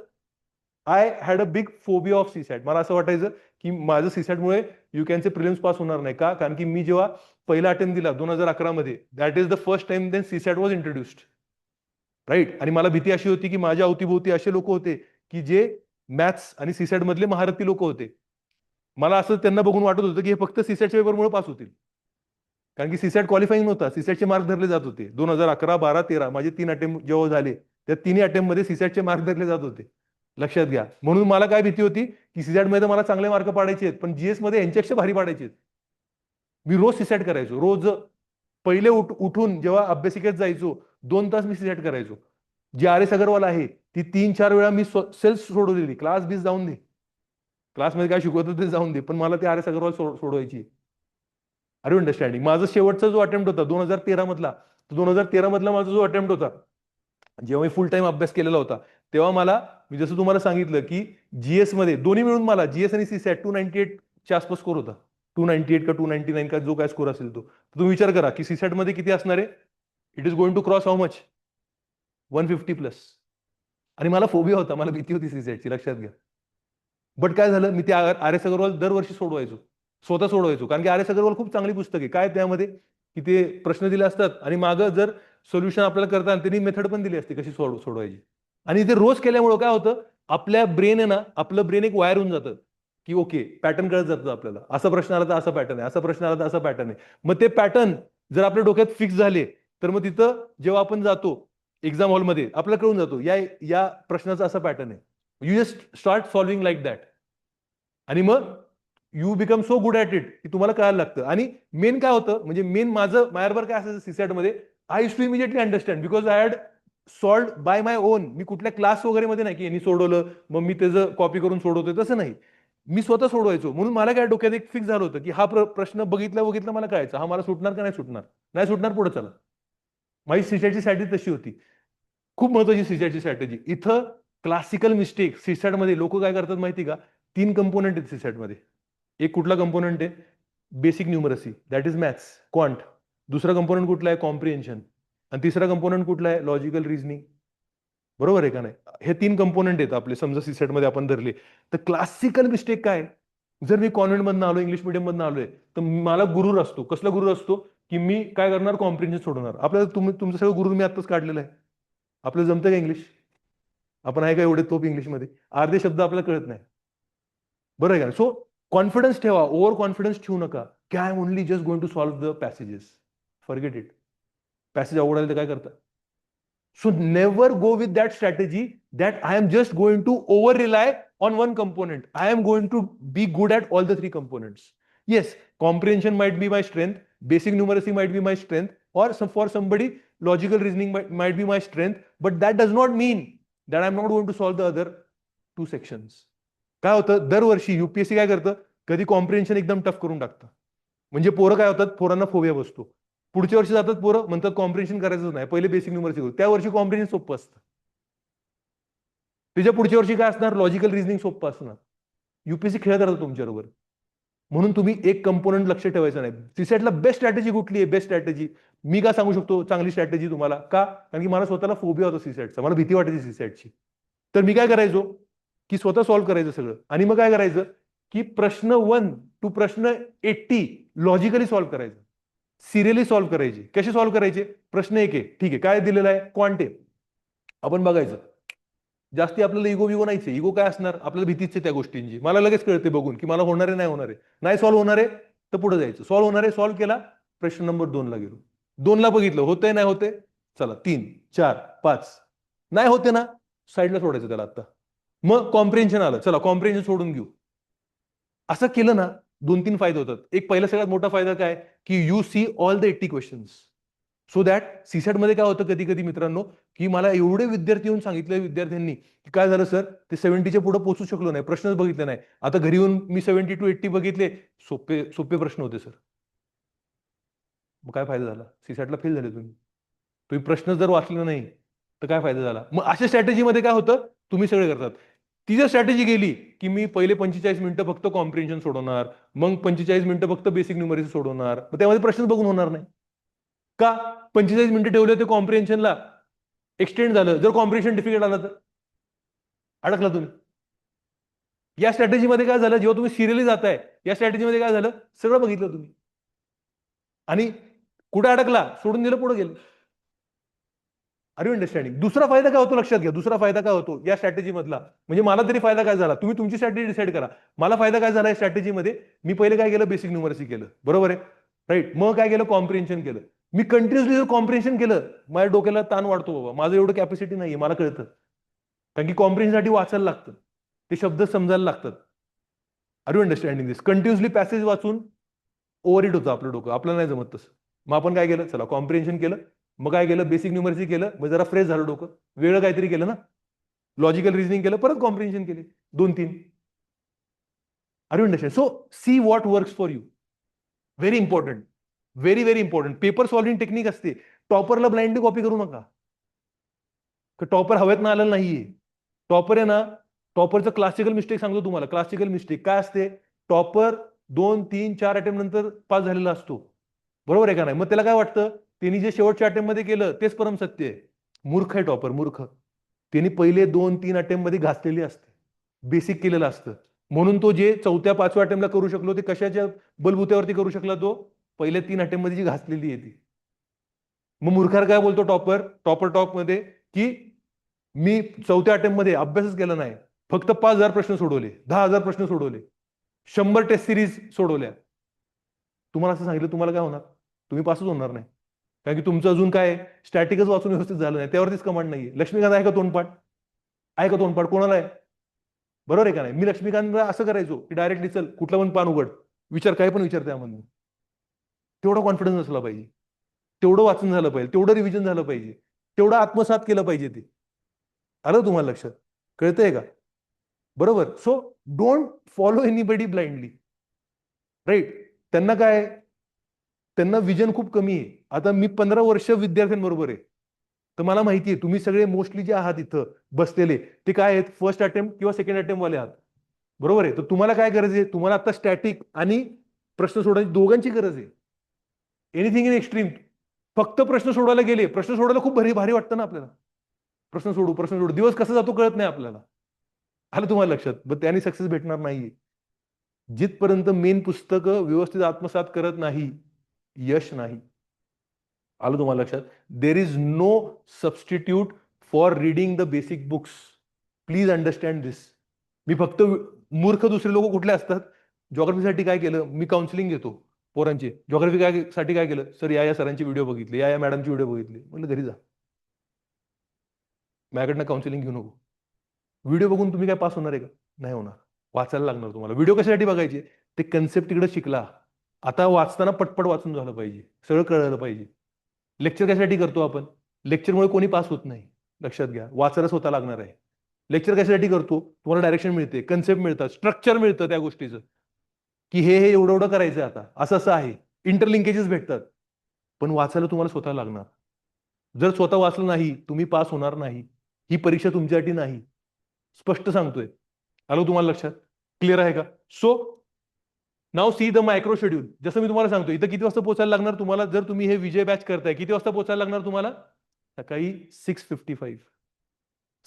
I had a big phobia of CSAT. मला असं वाटायचं की माझं सीसॅटमुळे युकॅनचे प्रिलिम्स पास होणार नाही. का? कारण की मी जेव्हा पहिला अटेम्प्ट दिला 2011 मध्ये, that is the first time then CSAT was introduced, right. आणि मला भीती अशी होती की माझ्या अवतीभोवती असे लोक होते की जे मॅथ्स आणि सीसॅट मधले महारथी लोक होते. मला असं त्यांना बघून वाटत होतं की हे फक्त सीसॅटच्या पेपरमुळे पास होतील, कारण की सीसॅट क्वालिफाईंग नव्हता. सीसॅटचे मार्क धरले जात होते. 2011, 12, 13 माझे 3 अटेम्प्ट जेव्हा झाले, त्या तिन्ही अटेम्प्ट मध्ये सीसॅटचे मार्क धरले जात होते. लक्षात घ्या. म्हणून मला काय भीती होती की सीसॅट मध्ये मला चांगले मार्क पाडायचे आहेत, पण जीएस मध्ये यांच्यापेक्षा भारी पाडायचे आहेत. मी रोज सीसॅट करायचो. रोज पहिले उठून जेव्हा अभ्यासिकेत जायचो 2 तास मी सीसॅट करायचो. जी आर एस अगरवाल आहे ती 3-4 वेळा मी सेल्फ सोडवलेली. क्लास बीस जाऊन दे, क्लासमध्ये काय शिकवतो ते जाऊन दे, पण मला ती आर एस अगरवाल सोडवायची. अरे अंडरस्टँडिंग. माझा शेवटचा जो अटेम्प्ट होता 2013 मधला, 2013 मधला माझा जो अटेम्प्ट होता, जेव्हा मी फुल टाइम अभ्यास केलेला होता, तेव्हा मला, मी जसं तुम्हाला सांगितलं की जीएस मध्ये दोन्ही मिळून मला जीएस आणि सीसॅट 298 च्या आसपास स्कोर होता. 298 का 299 का जो काय स्कोर असेल तो. तुम्ही विचार करा की सीसॅट मध्ये किती असणार आहे. It is going to cross how much, 150 plus. आणि मला फोबिया होता, मला भीती होती सीसॅटची. लक्षात घ्या. बट काय झालं, मी ते आर एस अग्रवाल दरवर्षी सोडवायचो, स्वतः सोडवायचो. कारण की आर एस अग्रवाल खूप चांगली पुस्तक आहे. काय त्यामध्ये की ते प्रश्न दिले असतात आणि मागं जर सोल्युशन आपल्याला करताना त्यांनी मेथड पण दिली असते कशी सोडवायची. आणि ते रोज केल्यामुळं काय होतं, आपल्या ब्रेन आहे ना, आपलं ब्रेन एक वायर होऊन जातं की ओके, पॅटर्न कळत जातं आपल्याला. असा प्रश्न आला तर असा पॅटर्न आहे, असा प्रश्न आला तर असा पॅटर्न आहे. मग ते पॅटर्न जर आपल्या डोक्यात फिक्स झाले, तर मग तिथं जेव्हा आपण जातो एक्झाम हॉलमध्ये, आपल्याला कळून जातो या या प्रश्नाचा असा पॅटर्न आहे. You just start solving like that. आणि मग you become so good at it की तुम्हाला कळायला लागतं. आणि मेन काय होतं, म्हणजे मेन माझं मायारबर काय असायचं सीसॅट मध्ये, I use to immediately understand because I had solve by my own. मी कुठल्या क्लास वगैरे मध्ये नाही की यांनी सोडवलं मग मी त्याचं कॉपी करून सोडवतोय, तसं नाही. मी स्वतः सोडवायचो. म्हणून मला काय डोक्यात एक फिक्स झालं होतं की हा प्रश्न बघितला बघितला मला कळायचा, हा मला सुटणार का नाही सुटणार. नाही सुटणार, पुढे चला. माझी सीसॅटची स्ट्रॅटेजी तशी होती. खूप महत्वाची सीसॅटची स्ट्रॅटेजी. इथं क्लासिकल मिस्टेक सीसॅट मध्ये लोक काय करतात माहिती का, 3 कंपोनंट आहेत सीसॅट मध्ये. एक कुठला कंपोनंट आहे, basic numeracy, that is maths, quant. दुसरा कंपोनंट कुठला आहे, कॉम्प्रिहेन्शन. आणि तिसरा कंपोनंट कुठला आहे, लॉजिकल रिझनिंग. बरोबर आहे का नाही. हे 3 कंपोनंट आहेत आपले, समजा सीसॅट मध्ये आपण धरले. तर क्लासिकल मिस्टेक काय, जर मी कॉन्व्हेंट मधून आलो, इंग्लिश मिडियम मधून आलोय, तर मला गुरुर असतो. कसला गुरुर असतो की मी काय करणार, कॉम्प्रिहेन्शन सोडवणार. आपल्याला तुमचं सगळं गुरुर मी आत्ताच काढलेलं आहे. आपल्याला जमतं का इंग्लिश, आपण आहे का एवढे तोप इंग्लिशमध्ये, अर्धे शब्द आपल्याला कळत नाही. बरोबर आहे का. सो कॉन्फिडन्स ठेवा, ओव्हर कॉन्फिडन्स ठेवू नका की I am only just going to solve the passages. Forget it. Passage अवघड आले तर काय करता. So never go with that strategy that I am just going to over rely on one component. I am going to be good at all the 3 components. Yes, comprehension might be my strength, basic numeracy might be my strength, or for somebody logical reasoning might be my strength, but that does not mean that I'm not going to solve the other 2 sections. काय होतं, दरवर्षी युपीएससी काय करतं, कधी कॉम्प्रिहेन्शन एकदम टफ करून टाकतं. म्हणजे पोरं काय होतात, पोरांना फोबिया बसतो. पुढच्या वर्षी जातात पोरं, म्हणतात कॉम्प्रिहेन्शन करायचंच नाही, पहिले बेसिक न्यूमरसी करू. त्या वर्षी कॉम्प्रिहेन्शन सोपं असतं. त्याच्या पुढच्या वर्षी काय असणार, लॉजिकल रिझनिंग सोपं असणार. युपीएससी खेळत राहतो तुमच्याबरोबर. म्हणून तुम्ही एक कंपोनंट लक्ष ठेवायचं नाही. सीसॅटला बेस्ट स्ट्रॅटेजी कुठली आहे, बेस्ट स्ट्रॅटेजी मी का सांगू शकतो चांगली स्ट्रॅटेजी तुम्हाला, का, कारण की मला स्वतःला फोबिया होता सीसॅटचा, मला भीती वाटायची सीसॅटची. तर मी काय करायचो की स्वतः सॉल्व्ह करायचं सगळं. आणि मग काय करायचं की प्रश्न 1 टू प्रश्न 80 लॉजिकली सॉल्व्ह करायचं, सिरियली सॉल्व्ह करायचे. कसे सॉल्व्ह करायचे, प्रश्न 1 आहे, ठीक आहे, काय दिलेलं आहे, क्वांटे, आपण बघायचं. जास्ती आपल्याला इगो विगो नाहीच आहे. इगो काय असणार, आपल्याला भीतीच आहे त्या गोष्टींची. मला लगेच कळते बघून की मला होणार आहे, नाही होणार आहे. नाही सॉल्व्ह होणार आहे तर पुढे जायचं. सॉल्व्ह होणार आहे, सॉल्व्ह केला, प्रश्न नंबर 2 ला गेलो. 2 ला बघितलं, होतंय नाही होते, चला 3, 4, 5. नाही होते ना, साईडला सोडायचं त्याला आता. मग कॉम्प्रिहेन्शन आलं, चला कॉम्प्रिहेन्शन सोडून घेऊ. असं केलं ना, 2-3 फायदे होतात. एक पहिला सगळ्यात मोठा फायदा काय की you see all the 80 questions. So that CSAT मध्ये काय होतं कधी कधी मित्रांनो, की मला एवढे विद्यार्थी येऊन सांगितले विद्यार्थ्यांनी की काय झालं सर, ते 70च्या पुढे पोहोचू शकलो नाही, प्रश्नच बघितले नाही. आता घरी येऊन मी 70 टू 80 बघितले, सोपे सोपे प्रश्न होते सर. मग काय फायदा झाला, सीसॅटला फेल झाले तुम्ही. तुम्ही प्रश्न जर वाचले नाही तर काय फायदा झाला. मग अशा स्ट्रॅटेजीमध्ये काय होतं, तुम्ही सगळे करतात. ती जर स्ट्रॅटेजी गेली की मी पहिले 45 मिनिटं फक्त कॉम्प्रिहेन्शन सोडवणार, मग 45 मिनिटं फक्त बेसिक न्यूमरिक्स सोडवणार, मग त्यामध्ये प्रश्न बघून होणार नाही का? 45 मिनिटं ठेवले ते कॉम्प्रिहेन्शनला, एक्सटेंड झालं, जर कॉम्प्रिहेन्शन डिफिकल्ट आलं तर अडकला तुम्ही. या स्ट्रॅटेजीमध्ये काय झालं, जेव्हा तुम्ही सिरियली जाताय या स्ट्रॅटेजीमध्ये काय झालं, सगळं बघितलं तुम्ही आणि कुठे अडकला, सोडून दिलं, पुढे गेलं. Are you understanding? दुसरा फायदा काय होतो लक्षात घ्या, दुसरा फायदा काय होतो या स्ट्रॅटेजी मधला, म्हणजे मला तरी फायदा काय झाला, तुम्ही तुमची स्ट्रॅटेजी डिसाईड करा. मला फायदा काय झाला या स्ट्रॅटेजीमध्ये, मी पहिले काय केलं, बेसिक न्यूमरसी केलं, बरोबर आहे, राईट. मग काय केलं, कॉम्प्रिहेन्शन केलं. मी कंटिन्युअसली जर कॉम्प्रिहेन्शन केलं, माझ्या डोक्याला ताण वाढतो बाबा, माझं एवढं कॅपॅसिटी नाहीये, मला कळतं. कारण की कॉम्प्रिहेन्शनसाठी वाचायला लागतं, ते शब्द समजायला लागतात. Are you understanding this? Continuously passage वाचून ओव्हरहिट होतं आपलं डोकं, आपल्याला नाही जमत तसं. मग आपण काय केलं, चला कॉम्प्रिहेन्शन केलं, मग काय केलं, बेसिक न्यूमरसी केलं, मग जरा फ्रेश झालं डोकं, वेगळं काहीतरी केलं ना, लॉजिकल रिझनिंग केलं, परत कॉम्प्रिहेन्शन केले, 2-3. Are you understand? So see what works for you. Very important, very very important. Paper solving technique असते, टॉपरला ब्लाइंडली कॉपी करू नका. टॉपर हवेत ना आलेलं नाहीये. टॉपर आहे ना, टॉपरचं क्लासिकल मिस्टेक सांगतो तुम्हाला. क्लासिकल मिस्टेक काय असते, टॉपर 2-3-4 अटेम्प्ट नंतर पास झालेला असतो, बरोबर आहे का नाही? मग त्याला काय वाटतं, त्यांनी जे शेवटच्या अटेम्प्ट मध्ये केलं तेच परम सत्य आहे. मूर्ख आहे टॉपर, मूर्ख. त्यांनी पहिले 2-3 अटेम्प्ट मध्ये घासलेली असते, बेसिक केलेलं असतं. म्हणून तो जे 4थ्या-5व्या अटेम्प्टला करू शकलो, ते कशाच्या बलबुत्यावरती करू शकला, तो पहिल्या 3 अटेम्प्ट मध्ये जी घासलेली आहे ती. मग मूर्खार काय बोलतो टॉपर, टॉपर टॉप मध्ये, की मी 4थ्या अटेम्प्ट मध्ये अभ्यासच केला नाही, फक्त 5,000 प्रश्न सोडवले, 10,000 प्रश्न सोडवले, 100 टेस्ट सिरीज सोडवल्या. तुम्हाला असं सांगितलं, तुम्हाला काय होणार, तुम्ही पासच होणार नाही. कारण की तुमचं अजून काय स्टॅटिकच वाचून व्यवस्थित झालं नाही, त्यावरतीच कमांड नाहीये. लक्ष्मीकांत आहे का तोंडपाठ, आहे का तोंडपाठ, कोणाला आहे, बरोबर आहे का नाही? मी लक्ष्मीकांतला असं करायचो की डायरेक्टली चल कुठलं पण पान उघड, विचार, काय पण विचार त्यामधून. तेवढा कॉन्फिडन्स असला पाहिजे, तेवढं वाचन झालं पाहिजे, तेवढं रिव्हिजन झालं पाहिजे, तेवढं आत्मसात केलं पाहिजे. ते आलं तुम्हाला लक्षात, कळतंय का? बरोबर. So don't follow anybody blindly, right. त्यांना काय, त्यांना विजन खूप कमी आहे. आता मी 15 वर्ष विद्यार्थ्यांबरोबर आहे, तर मला माहिती आहे तुम्ही सगळे मोस्टली जे आहात इथं बसलेले, ते काय आहेत, फर्स्ट अटेम्प्ट किंवा सेकंड अटेम्प्ट वाले आहात, बरोबर आहे. तर तुम्हाला काय गरज आहे, तुम्हाला आता स्टॅटिक आणि प्रश्न सोडवायची दोघांची गरज आहे. Anything in extreme. फक्त प्रश्न सोडवायला गेले, प्रश्न सोडवायला खूप भारी भारी वाटतं ना आपल्याला, प्रश्न सोडू, दिवस कसा जातो कळत नाही आपल्याला. आलं तुम्हाला लक्षात? पण त्याने सक्सेस भेटणार नाहीये. जिथपर्यंत मेन पुस्तकं व्यवस्थित आत्मसात करत नाही, यश नाही. आलं तुम्हाला लक्षात? There is no substitute for reading the basic books. Please understand this. मी फक्त मूर्ख दुसरे लोक कुठले असतात, जॉग्रफीसाठी काय केलं, मी काउन्सिलिंग घेतो पोरांची, जॉग्रफी काय साठी काय केलं, सर या सरांची व्हिडिओ बघितली, या मॅडमची व्हिडिओ बघितली. म्हटलं घरी जा, माझ्याकडनं काउन्सिलिंग घेऊ नको. व्हिडिओ बघून तुम्ही काय पास होणार आहे का? नाही होणार. वाचायला लागणार तुम्हाला. व्हिडिओ कशासाठी बघायचे, ते कन्सेप्ट तिकडे शिकला. आता वाचताना पटपट वाचून झालं पाहिजे, सगळं कळलं पाहिजे. लेक्चर कशासाठी करतो आपण, लेक्चरमुळे कोणी पास होत नाही, लक्षात घ्या. वाचायला स्वतः लागणार आहे. लेक्चर कशासाठी करतो, तुम्हाला डायरेक्शन मिळते, कन्सेप्ट मिळतात, स्ट्रक्चर मिळतं त्या गोष्टीचं, की हे एवढं एवढं करायचं, आता असं असं आहे, इंटरलिंकेजेस भेटतात. पण वाचायला तुम्हाला स्वतः लागणार. जर स्वतः वाचलं नाही, तुम्ही पास होणार नाही. ही परीक्षा तुमच्यासाठी नाही, स्पष्ट सांगतोय. आलो तुम्हाला लक्षात? क्लिअर आहे का? So now see the micro schedule. जसं मी तुम्हाला सांगतो, इथं किती वाजता पोहोचायला लागणार तुम्हाला, जर तुम्ही हे विजय बॅच करताय, किती वाजता पोहोचायला लागणार तुम्हाला, सकाळी 6:55.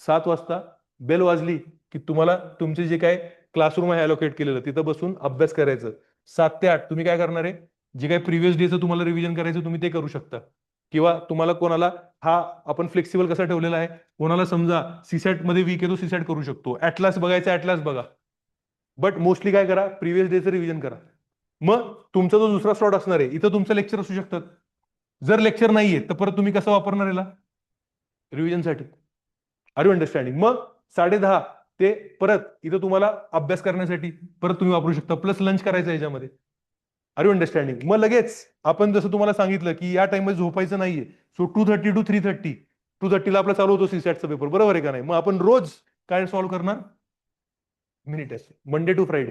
7 वाजता बेल वाजली की तुम्हाला तुमचे जे काय क्लासरूम आहे अलोकेट केलेलं, तिथं बसून अभ्यास करायचं. 7 ते 8 तुम्ही काय करणार आहे, जे काही प्रिव्हियस डेचं तुम्हाला रिव्हिजन करायचं तुम्ही ते करू शकता. किंवा तुम्हाला कोणाला, हा आपण फ्लेक्सिबल कसा ठेवलेला आहे, कोणाला समजा सीसॅट मध्ये वीक आहे तो सीसॅट करू शकतो, ऍटलास बघायचा ऍटलास बघा. बट मोस्टली काय करा, प्रिव्हियस डेचं रिव्हिजन करा. मग तुमचा जो दुसरा स्लॉट असणार आहे, इथं तुमचं लेक्चर असू शकतात. जर लेक्चर नाहीये तर परत तुम्ही कसं वापरणार याला, रिव्हिजनसाठी. R you understanding? मग 10:30 ते परत इथं तुम्हाला अभ्यास करण्यासाठी परत तुम्ही वापरू शकता, प्लस लंच करायचं याच्यामध्ये. Are you understanding? मग लगेच आपण जसं तुम्हाला सांगितलं की या टाइममध्ये झोपायचं नाहीये, सो 2:30 to 3:30, 2:30ला आपला चालू होतो सीसॅटचा पेपर, बरोबर आहे का नाही? मग आपण रोज काय सॉल्व्ह करणार, mini test, Monday to Friday,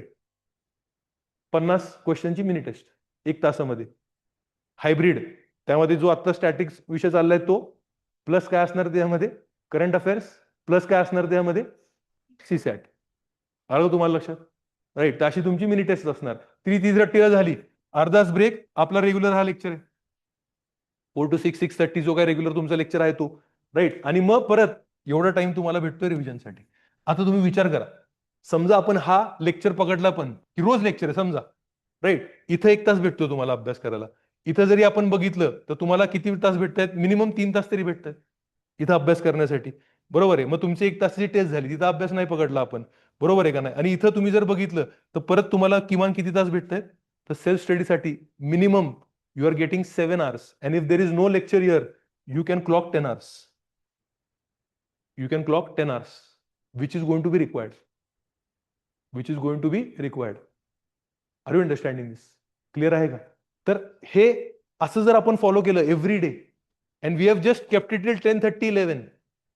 50 क्वेश्चनची मिनी टेस्ट 1 तासामध्ये. हायब्रिड, त्यामध्ये जो आता स्टॅटिक्स विषय चाललाय तो, प्लस काय असणार त्यामध्ये, करंट अफेअर्स, प्लस काय असणार त्यामध्ये, सीसॅट. आलं का तुम्हाला लक्षात? राईट. तर अशी तुमची मिनी टेस्ट असणार. ती 30 झाली, अर्धा तास ब्रेक, आपला रेग्युलर हा लेक्चर आहे 4 to 6, 6:30 जो काय रेग्युलर तुमचा लेक्चर आहे तो. राईट. आणि मग परत एवढा टाइम तुम्हाला भेटतोय रिव्हिजनसाठी. आता तुम्ही विचार करा, समजा आपण हा लेक्चर पकडला पण की रोज लेक्चर आहे समजा, राईट. इथं 1 तास भेटतो तुम्हाला अभ्यास करायला. इथं जरी आपण बघितलं तर तुम्हाला किती तास भेटतायत? मिनिमम 3 तास तरी भेटतायत इथं अभ्यास करण्यासाठी. बरोबर आहे. मग तुमची 1 तासाची टेस्ट झाली, तिथं अभ्यास नाही पकडला आपण. बरोबर आहे का नाही? आणि इथं तुम्ही जर बघितलं तर परत तुम्हाला किमान किती तास भेटतायत? तर सेल्फ स्टडीसाठी minimum you are getting 7 hours, and if there is no lecture here, you can clock 10 hours. You can clock 10 hours, which is going to be required. Which is going to be required. Are you understanding this? Clear आहे का? तर हे असं जर आपण फॉलो केलं every day, and we have just kept it till 10:30, 11.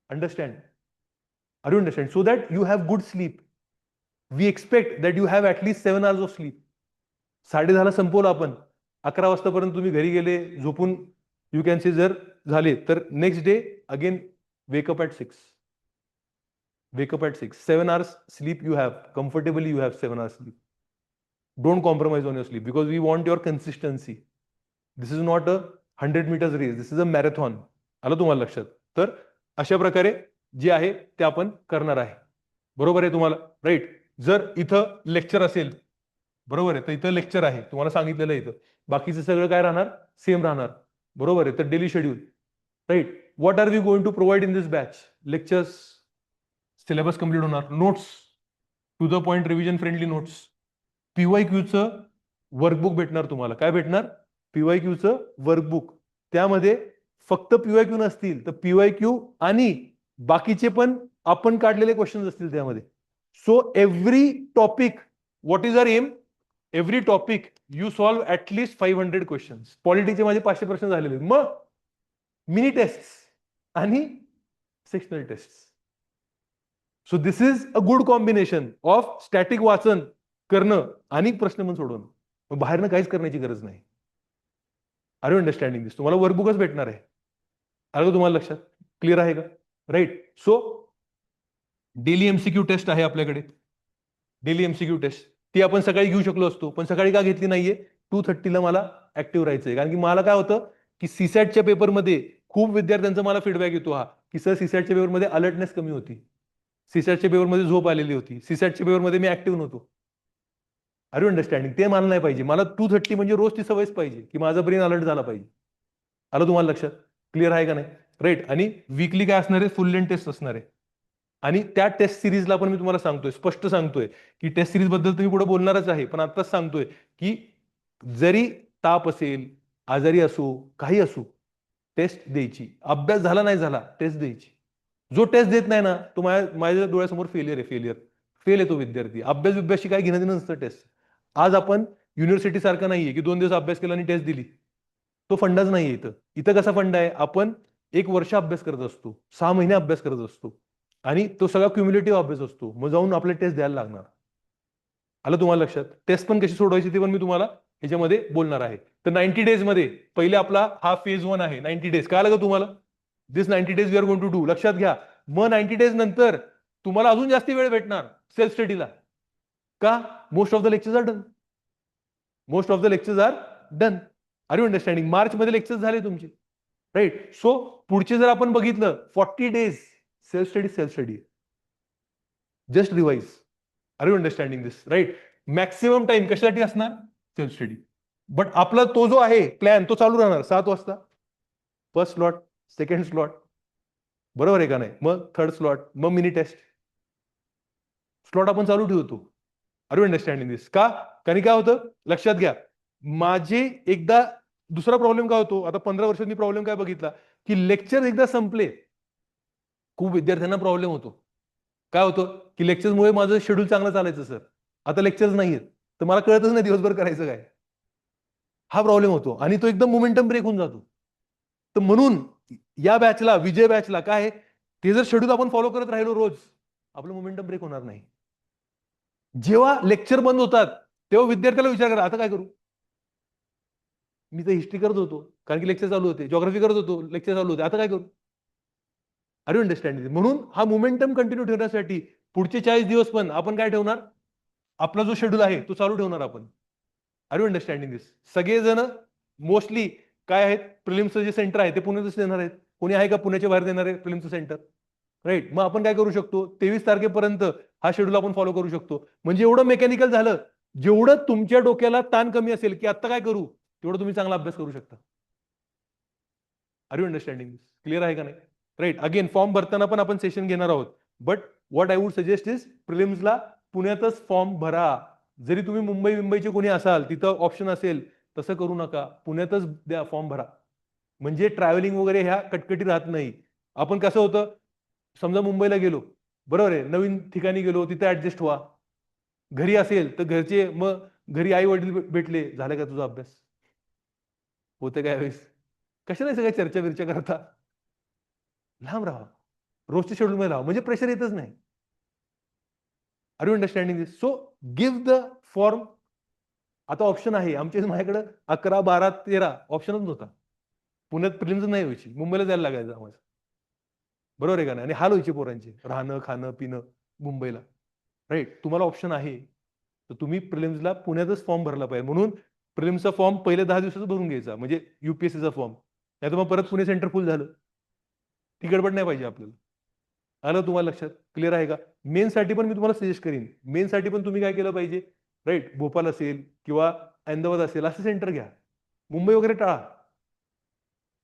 Understand? Are you understand? So that you have good sleep. We expect that you have at least 7 hours of sleep. 10:30 संपवलं आपण, 11 वाजतापर्यंत तुम्ही घरी गेले, झोपून यू कॅन से जर झाले, तर next day again wake up at 6. Wake up at 6. 7 hours sleep you have. Comfortably you have 7 hours sleep. Don't compromise on your sleep because we want your consistency. This is not a 100 meters race. This is a marathon. आलं तुम्हाला लक्षात? तर अशा प्रकारे जे आहे ते आपण करणार आहे. बरोबर आहे तुम्हाला? राईट. जर इथं लेक्चर असेल, बरोबर आहे, तर इथं लेक्चर आहे, तुम्हाला सांगितलेलं आहे इथं, बाकीचं सगळं काय राहणार? सेम राहणार. बरोबर आहे. तर daily schedule, right. What are we going to provide in this batch? Lectures, syllabus complete होणार, notes, to the point revision friendly notes, पीवायक्यूचं वर्कबुक भेटणार तुम्हाला. काय भेटणार? पीवायक्यूचं वर्कबुक. त्यामध्ये फक्त पीवायक्यू नसतील तर पीवायक्यू आणि बाकीचे पण आपण काढलेले क्वेश्चन असतील त्यामध्ये. So every topic, what is R M? Every topic you solve at least 500 questions. पॉलिटिक्सचे माझे 500 प्रश्न झालेले. मग मिनी टेस्ट आणि sectional test. So this is a good combination of static वाचन करणं आणि प्रश्न पण सोडवणं. मग बाहेरनं काहीच करण्याची गरज नाही. आर यू अंडरस्टँडिंग दिस? तुम्हाला वर्कबुकच भेटणार आहे. आलं का तुम्हाला लक्षात? क्लिअर आहे का? Right. So daily MCQ test आहे आपल्याकडे. डेली एमसीक्यू टेस्ट ती आपण सकाळी घेऊ शकलो असतो, पण सकाळी का घेतली नाहीये? 2:30 मला ऍक्टिव्ह राहायचंय. कारण की मला काय होतं की सीसॅटच्या पेपरमध्ये खूप विद्यार्थ्यांचा मला फीडबॅक येतो हा की सर सीसॅटच्या पेपरमध्ये अलर्टनेस कमी होती, सीसॅटच्या पेपरमध्ये झोप आलेली होती, सीसॅटच्या पेपरमध्ये मी ऍक्टिव्ह नव्हतो. Are you understanding? ते मला नाही पाहिजे. मला 2:30 म्हणजे रोजची सवयच पाहिजे की माझा ब्रेन अलर्ट झाला पाहिजे. आलं तुम्हाला लक्षात? क्लिअर आहे का नाही? राईट. आणि वीकली काय असणार आहे? फुल लेंथ टेस्ट असणार आहे. आणि त्या टेस्ट सिरीजला पण मी तुम्हाला सांगतोय, स्पष्ट सांगतोय की टेस्ट सिरीज बद्दल तुम्ही पुढे बोलणारच आहे, पण आताच सांगतोय की जरी ताप असेल, आजारी असो, काही असो, टेस्ट द्यायची. अभ्यास झाला नाही झाला, टेस्ट द्यायची. जो टेस्ट देत नाही ना तो माझ्या डोळ्यासमोर फेलियर आहे. फेल आहे तो विद्यार्थी. अभ्यास विभ्यासशी काही घेणं देणं नसतं टेस्ट. आज आपण युनिव्हर्सिटी सारखं नाहीये की 2 दिवस अभ्यास केला आणि टेस्ट दिली. तो फंडाच नाहीये इथं. इथं कसा फंड आहे? आपण 1 वर्ष अभ्यास करत असतो, 6 महिने अभ्यास करत असतो आणि तो सगळा क्युम्युलेटिव्ह अभ्यास असतो. मग जाऊन आपले टेस्ट द्यायला लागणार. आलं तुम्हाला लक्षात? टेस्ट पण कशी सोडवायची ते पण मी तुम्हाला ह्याच्यामध्ये बोलणार आहे. तर 90 डेज मध्ये पहिले आपला हा फेज 1 आहे. 90 डेज काय का तुम्हाला? This 90 days we are going to do. लक्षात घ्या. मग 90 डेज नंतर तुम्हाला अजून जास्त वेळ भेटणार सेल्फ स्टडीला. का? Most of the lectures are done. Most of the lectures are done. Are you understanding? March मध्ये लेक्चर्स झाले तुमचे. राईट. सो पुढचे जर आपण बघितलं 40 days self study. Just revise. Are you understanding this? Right. Maximum time कशासाठी असणार? Self study. बट आपला तो जो आहे प्लॅन तो चालू राहणार 7 वाजता फर्स्ट स्लॉट, सेकंड स्लॉट, बरोबर आहे का नाही? मग थर्ड स्लॉट, मग मिनी टेस्ट स्लॉट आपण चालू ठेवतो. आर यू अंडरस्टँडिंग दिस? का? कारण काय होतं लक्षात घ्या. माझे एकदा दुसरा प्रॉब्लेम काय होतो, आता 15 वर्षात मी प्रॉब्लेम काय बघितला की लेक्चर एकदा संपले, खूप विद्यार्थ्यांना प्रॉब्लेम होतो. काय होतं की लेक्चर्समुळे माझं शेड्यूल चांगलं चालायचं सर, आता लेक्चर्स नाहीयेत तर मला कळतच नाही दिवसभर करायचं काय. हा प्रॉब्लेम होतो आणि तो एकदम मोमेंटम ब्रेक होऊन जातो. तर म्हणून या बॅचला, विजय बॅचला काय आहे, ते जर शेड्यूल आपण फॉलो करत राहिलो रोज, आपलं मोमेंटम ब्रेक होणार नाही. जेव्हा लेक्चर बंद होतात तेव्हा विद्यार्थ्याला विचार करा आता काय करू. मी तर हिस्ट्री करत होतो कारण की लेक्चर चालू होते, जॉग्राफी करत होतो लेक्चर चालू होते, आता काय करू. Are you understanding? म्हणून हा मोमेंटम कंटिन्यू ठेवण्यासाठी पुढचे 40 दिवस पण आपण काय ठेवणार, आपला जो शेड्यूल आहे तो चालू ठेवणार आपण. आर यू अंडरस्टँडिंग दिस? सगळेजण मोस्टली काय आहेत, प्रिलिम्सचं जे सेंटर आहे ते पुण्यातच देणार आहेत. कोणी आहे का पुण्याच्या बाहेर देणार आहे प्रिलिम्सचं सेंटर? राईट. मग आपण काय करू शकतो, 23 तारखेपर्यंत हा शेड्यूल आपण फॉलो करू शकतो. म्हणजे एवढं मेकॅनिकल झालं, जेवढं तुमच्या डोक्याला ताण कमी असेल की आता काय करू, तेवढं तुम्ही चांगला अभ्यास करू शकता. Are you understanding this? Clear आहे का नाही? राईट. अगेन फॉर्म भरताना पण आपण सेशन घेणार आहोत. But what I would suggest is प्रिलिम्सला पुण्यातच फॉर्म भरा. जरी तुम्ही मुंबईचे कोणी असाल, तिथं ऑप्शन असेल, तसं करू नका. पुण्यातच द्या फॉर्म भरा. म्हणजे ट्रॅव्हलिंग वगैरे ह्या कटकटी राहत नाही. आपण कसं होतं, समजा मुंबईला गेलो, बरोबर आहे, नवीन ठिकाणी गेलो, तिथे ऍडजस्ट व्हा. घरी असेल तर घरचे, मग घरी आई वडील भेटले, झालं का तुझा अभ्यास, होतं काय वेळेस, कशाला सगळ्या चर्चा बिर्चा करता, लांब राहा, रोजच्या शेड्यूल मध्ये राहा, म्हणजे प्रेशर येतच नाही. Are you understanding this? So give the form. आता ऑप्शन आहे आमच्या माझ्याकडे 11, 12, 13 ऑप्शनच नव्हता. पुण्यात प्रिलिम्स नाही व्हायची, मुंबईला जायला लागायचं आम्हाला. बरोबर आहे का नाही? आणि हाल व्हायचे पोरांचे, राहणं खाणं पिणं मुंबईला. राईट. तुम्हाला ऑप्शन आहे, तर तुम्ही प्रिलिम्सला पुण्यातच फॉर्म भरला पाहिजे. म्हणून प्रिलिम्सचा फॉर्म पहिले 10 दिवसाचा भरून घ्यायचा, म्हणजे युपीएससीचा फॉर्म. नाही तर मग परत पुणे सेंटर फुल झालं, ती गडबड नाही पाहिजे आपल्याला. आलं तुम्हाला लक्षात? क्लिअर आहे का? मेन साठी पण मी तुम्हाला सजेस्ट करीन, मेन साठी पण तुम्ही काय केलं पाहिजे, राईट, भोपाळ असेल किंवा अहमदाबाद असेल असं सेंटर घ्या. मुंबई वगैरे टाळा.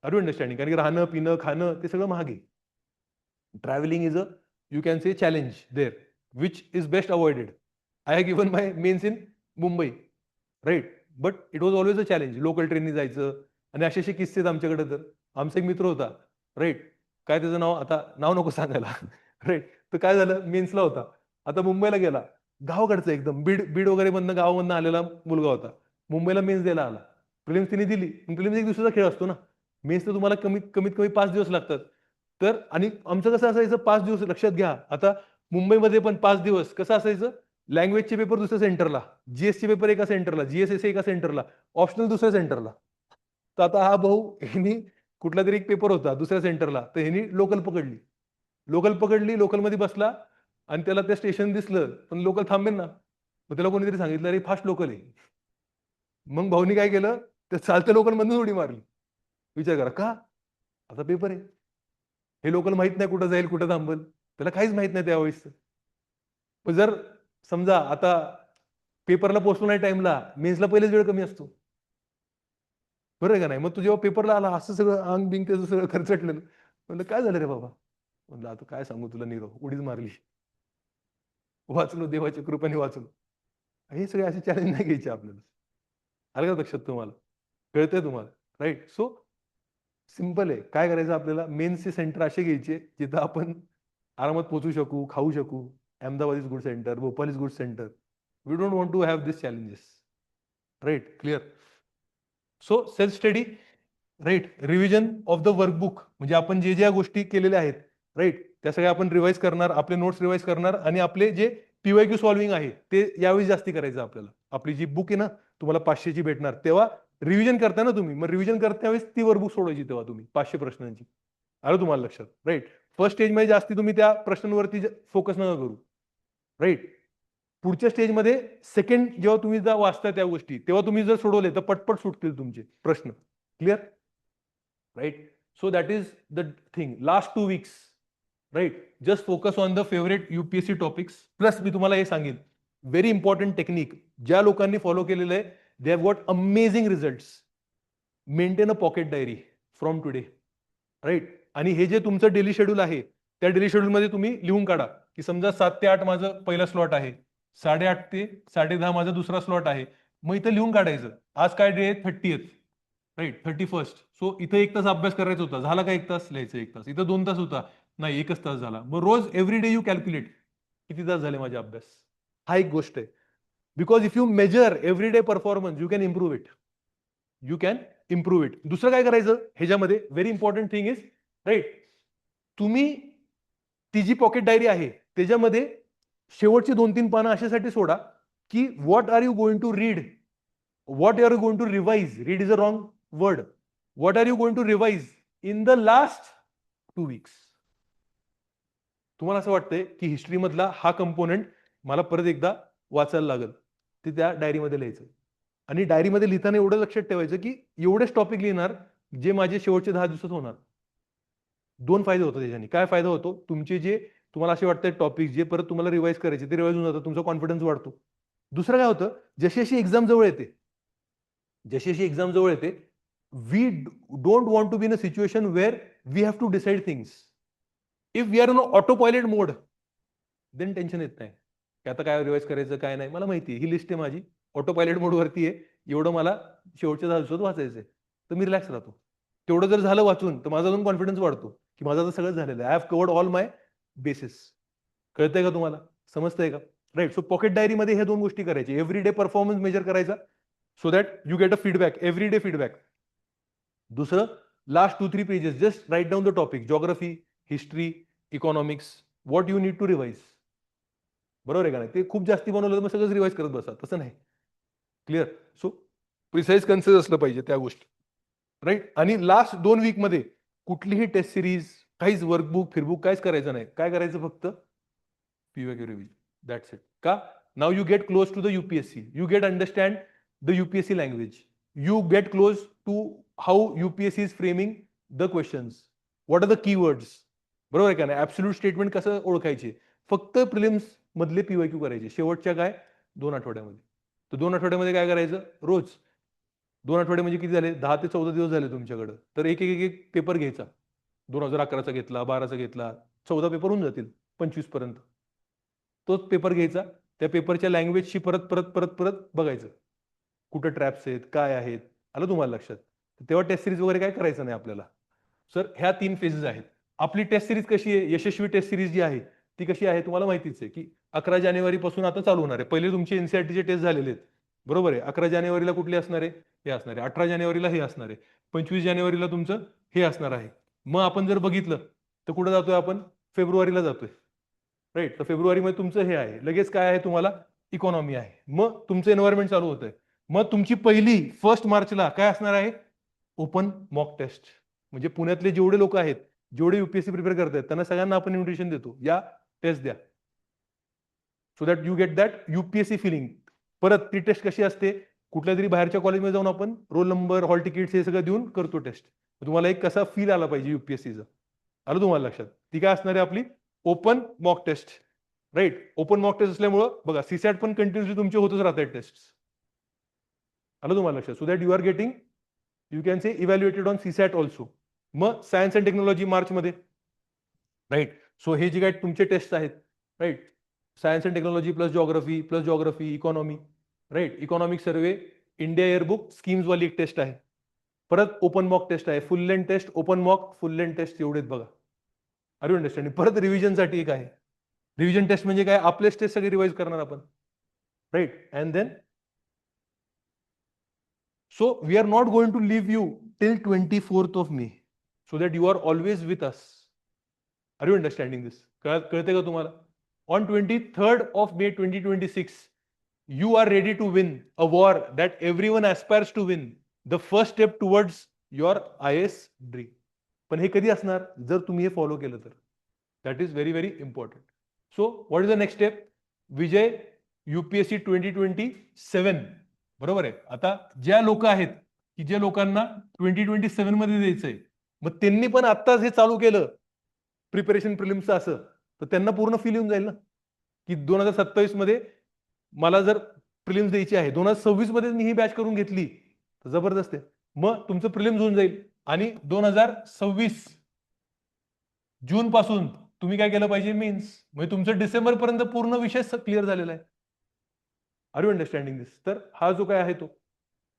Are you understanding? कारण की राहणं पिणं खाणं ते सगळं महाग आहे. Traveling is a, you can say, challenge there, which is best avoided. I have given my mains in Mumbai, right? But it was always a challenge. Local ट्रेननी जायचं, आणि असे किस्से आहेत आमच्याकडे. तर आमचा एक मित्र होता, राईट, काय त्याचं नाव, आता नाव नको सांगायला, राईट. तर काय झालं, मेन्सला होता, आता मुंबईला गेला, गावाकडचं एकदम बीड बीड वगैरे मधनं गावामधनं आलेला मुलगा होता, मुंबईला मेन्स द्यायला आला. प्रिलिम्स तिने दिली, प्रिलिम्स एक दिवसाचा खेळ असतो ना, मेन्स तर तुम्हाला कमीत कमी 5 दिवस लागतात. तर आणि आमचं कसं असायचं, 5 दिवस लक्षात घ्या. आता मुंबईमध्ये पण 5 दिवस कसं असायचं, लँग्वेजचे पेपर दुसऱ्या सेंटरला, जीएसचे पेपर एका सेंटरला, जीएसएस एका सेंटरला, ऑप्शनल दुसऱ्या सेंटरला. तर आता हा भाऊ, ह्यांनी कुठला तरी एक पेपर होता दुसऱ्या सेंटरला, तर ह्यांनी लोकल पकडली, लोकलमध्ये बसला, आणि त्याला त्या स्टेशन दिसलं, पण लोकल थांबेल ना, मग त्याला कोणीतरी सांगितलं अरे फास्ट लोकल आहे. मग भाऊनी काय केलं, त्या चालत्या लोकल मधून उडी मारली. विचार करा का, आता पेपर आहे, हे लोकल माहित नाही कुठं जाईल कुठं थांबल, त्याला काहीच माहित नाही त्यावेळेस. पण जर समजा आता पेपरला पोहोचलो नाही टाइमला, मेन्सला पहिलेच वेळ कमी असतो, बरोबर आहे का नाही? मग तू जेव्हा पेपरला आला, असं सगळं अंग बिंग त्याचं सगळं खरचटलेलं, म्हणलं काय झालं रे बाबा, म्हणलं आता काय सांगू तुला नीरव, उडीच मारली, वाचलो, देवाच्या कृपेने वाचलो. हे सगळे असे चॅलेंज नाही घ्यायचे आपल्याला. आलं का लक्षात तुम्हाला? कळतंय तुम्हाला? राईट. सो सिंपल आहे. काय करायचं आपल्याला, मेन्सचे सेंटर असे घ्यायचे जिथं आपण आरामात पोहोचू शकू, खाऊ शकू. Ahmedabad is good centre, Bhopal is good centre. We don't want to have this challenges. Right, clear. So self study, right, revision of the workbook, म्हणजे आपण जे ज्या गोष्टी केलेल्या आहेत, राईट, त्या सगळ्या आपण रिवाइज करणार, आपले नोट्स रिवाइज करणार, आणि आपले जे पीवायक्यू सॉल्विंग आहे ते यावेळी जास्ती करायचं आपल्याला. आपली जी बुक आहे ना, तुम्हाला 500ची भेटणार, तेव्हा रिव्हिजन करता ना तुम्ही, मग रिव्हिजन करता वेळेस ती वर्कबुक सोडवायची तेव्हा तुम्ही 500 प्रश्नांची. आलं तुम्हाला लक्षात? राईट. फर्स्ट स्टेजमध्ये जास्ती तुम्ही त्या प्रश्नांवरती फोकस नका करू, राईट. पुढच्या स्टेजमध्ये सेकंड जेव्हा तुम्ही वाचता त्या गोष्टी, तेव्हा तुम्ही जर सोडवले तर पटपट सुटतील तुमचे प्रश्न. Clear? Right. So that is the thing. Last 2 weeks, right, just focus on the favourite UPSC topics. Plus मी तुम्हाला हे सांगेन, व्हेरी इम्पॉर्टंट टेक्निक, ज्या लोकांनी फॉलो केलेलं आहे, they have got amazing result. Maintain a pocket diary from today, right. आणि हे जे तुमचं डेली शेड्यूल आहे, त्या डेली शेड्यूल मध्ये तुम्ही लिहून काढा, की समजा 7 ते 8 माझं पहिला स्लॉट आहे, 8:30 ते 10:30 माझा दुसरा स्लॉट आहे. मग इथं लिहून काढायचं, आज काय डे आहे, 30th, राईट, 31st. सो इथं 1 तास अभ्यास करायचा होता, झाला का 1 तास लिहायचं, 1 तास. इथं 2 तास होता, नाही 1च तास झाला. मग रोज एव्हरी डे यू कॅल्क्युलेट, किती तास झाले माझे अभ्यास. हा एक गोष्ट आहे. Because if you measure every day performance, you can improve it. You can improve it. दुसरं काय करायचं ह्याच्यामध्ये, very important thing is, right, तुम्ही ती जी पॉकेट डायरी आहे त्याच्यामध्ये शेवटची 2-3 पानं अशासाठी सोडा, की what are you going to read, what are you going to revise, read is a wrong word, what are you going to revise in the last 2 weeks. तुम्हाला असं वाटतंय की हिस्ट्रीमधला हा कंपोनेंट मला परत एकदा वाचायला लागेल, ते त्या डायरीमध्ये लिहायचं. आणि डायरीमध्ये लिहिताना एवढं लक्षात ठेवायचं की एवढेच टॉपिक लिहिणार जे माझे शेवटचे 10 दिवसात होणार. 2 फायदे होतो त्याच्याने. काय फायदा होतो? तुमचे जे तुम्हाला असे वाटतात टॉपिक जे परत तुम्हाला रिवाईज करायचे ते रिवाईज होऊन जातात. तुमचा कॉन्फिडन्स वाढतो. दुसरं काय होतं? जशी एक्झाम जवळ येते, जशी एक्झाम जवळ येते, we don't want to be in a situation where we have to decide things. If we are in auto pilot mode, then tension येत नाही, की आता काय रिवाईज करायचं काय नाही. मला माहिती आहे ही लिस्ट आहे माझी, ऑटो पायलट मोडवरती आहे, एवढं मला शेवटच्या 10 दिवसात वाचायचं आहे. तर मी रिलॅक्स राहतो. तेवढं जर झालं वाचून तर माझा अजून कॉन्फिडन्स वाढतो, की माझं आता सगळं झालेलं आहे. I have covered all my basis. कळतंय का तुम्हाला? समजतंय का? राईट. सो पॉकेट डायरीमध्ये ह्या 2 गोष्टी करायच्या. एव्हरी डे परफॉर्मन्स मेजर करायचा, so that you get a feedback, every day feedback. दुसरं, last 2-3 pages just write down the topic, geography, history, economics, what you need to revise. बरोबर आहे का नाही? ते खूप जास्ती बनवलं तर मग सगळंच रिवाइज करत बसा. तसं नाही. क्लिअर? सो प्रिसाईज कन्सेस असलं पाहिजे त्या गोष्टी. राईट? आणि लास्ट 2 वीकमध्ये कुठलीही टेस्ट सिरीज, काहीच वर्कबुक, फिरबुक काहीच करायचं नाही. काय करायचं फक्त? PYQ revision. That's it. का? Now you get close to the UPSC. You get understand the UPSC language. You get close to how UPSC is framing the questions. What are the keywords? बरोबर आहे का नाही? ऍब्सोल्यूट स्टेटमेंट कसं ओळखायचे? फक्त प्रिलिम्स मधले पीवायक्यू करायचे. शेवटच्या काय? 2 आठवड्यामध्ये. तर 2 आठवड्यामध्ये काय करायचं? रोज 2 आठवडे म्हणजे किती झाले? 10 ते 14 दिवस झाले तुमच्याकडं. तर एक पेपर घ्यायचा. 2011चा घेतला, 12चा घेतला, 14 पेपर होऊन जातील 25 पर्यंत. तोच पेपर घ्यायचा. त्या पेपरच्या लँग्वेजशी परत, परत, परत, परत बघायचं. कुठं ट्रॅप्स आहेत, काय आहेत, आलं तुम्हाला लक्षात? तेव्हा टेस्ट सिरीज वगैरे काय करायचं नाही आपल्याला. सर ह्या 3 फेजेस आहेत. आपली टेस्ट सिरीज कशी आहे? यशस्वी टेस्ट सिरीज जी आहे ती कशी आहे तुम्हाला माहितीच आहे, की 11 जानेवारी पासून आता चालू होणार आहे. पहिले तुमचे एनसीईआरटीचे टेस्ट झालेले आहेत. बरोबर आहे. 11 जानेवारीला कुठले असणार आहे? हे असणार आहे. 18 जानेवारीला हे असणार आहे. 25 जानेवारीला तुमचं हे असणार आहे. मग आपण जर बघितलं तर कुठं जातोय आपण? फेब्रुवारीला जातोय. राईट. तर फेब्रुवारीमध्ये तुमचं हे आहे. लगेच काय आहे तुम्हाला? इकॉनॉमी आहे. मग तुमचं एन्व्हायरमेंट चालू होतंय. मग तुमची पहिली 1 मार्चला काय असणार आहे? Open mock test. म्हणजे पुण्यातले जेवढे लोक आहेत, जेवढे युपीएससी प्रिपेअर करतायत, त्यांना सगळ्यांना आपण इन्व्हिटेशन देतो. या टेस्ट द्या. So that you get that UPSC feeling. परत ती टेस्ट कशी असते? कुठल्या तरी बाहेरच्या कॉलेजमध्ये जाऊन आपण रोल नंबर, हॉल तिकीट्स हे सगळं देऊन करतो टेस्ट. तुम्हाला एक कसा फील आला पाहिजे युपीएससीचा. आलं तुम्हाला लक्षात? ती काय असणार आहे आपली? Open mock test. Right. Open mock test असल्यामुळं बघा सीसॅट पण कंटिन्युअसली तुमचे होतच राहतात टेस्ट. आलं तुम्हाला लक्षात? So that you are getting, you can say evaluated on CSAT also. मग सायन्स अँड टेक्नॉलॉजी मार्चमध्ये. राईट. सो हे जे काही तुमचे टेस्ट आहेत, right, science and technology plus geography, economy. Right. Economic survey, India yearbook स्कीम्सवाली एक टेस्ट आहे. परत ओपन मॉक टेस्ट आहे. Full length test, open mock, full length test एवढेच बघा. Are you understanding? परत रिव्हिजनसाठी एक आहे. रिव्हिजन टेस्ट म्हणजे काय? आपलेच टेस्ट सगळे रिवाइज करणार आपण. Right. And then so we are not going to leave you till 24th of May, so that you are always with us. Are you understanding this? कळते का तुम्हाला? On 23rd of May 2026, you are ready to win a war that everyone aspires to win. The first step towards your IAS dream. पण हे कधी असणार? जर तुम्ही हे फॉलो केलं तर. That is very very important. So what is the next step? Vijay UPSC 2027. बरोबर आहे. आता ज्या लोक आहेत की ज्या लोकांना 2027 मध्ये द्यायचंय, मग त्यांनी पण आत्ताच हे चालू केलं प्रिपरेशन प्रिलिम्सचं असं, तर त्यांना पूर्ण फील येऊन जाईल ना, की 2027 मध्ये मला जर प्रिलिम्स द्यायची आहे, 2026 मध्ये मी ही बॅच करून घेतली तर जबरदस्त आहे. मग तुमचं प्रिलिम्स होऊन जाईल आणि 2026 जून पासून तुम्ही काय केलं पाहिजे? मेन्स. म्हणजे तुमचं डिसेंबर पर्यंत पूर्ण विषय क्लिअर झालेला आहे. Are you understanding this? तर हा जो काय आहे तो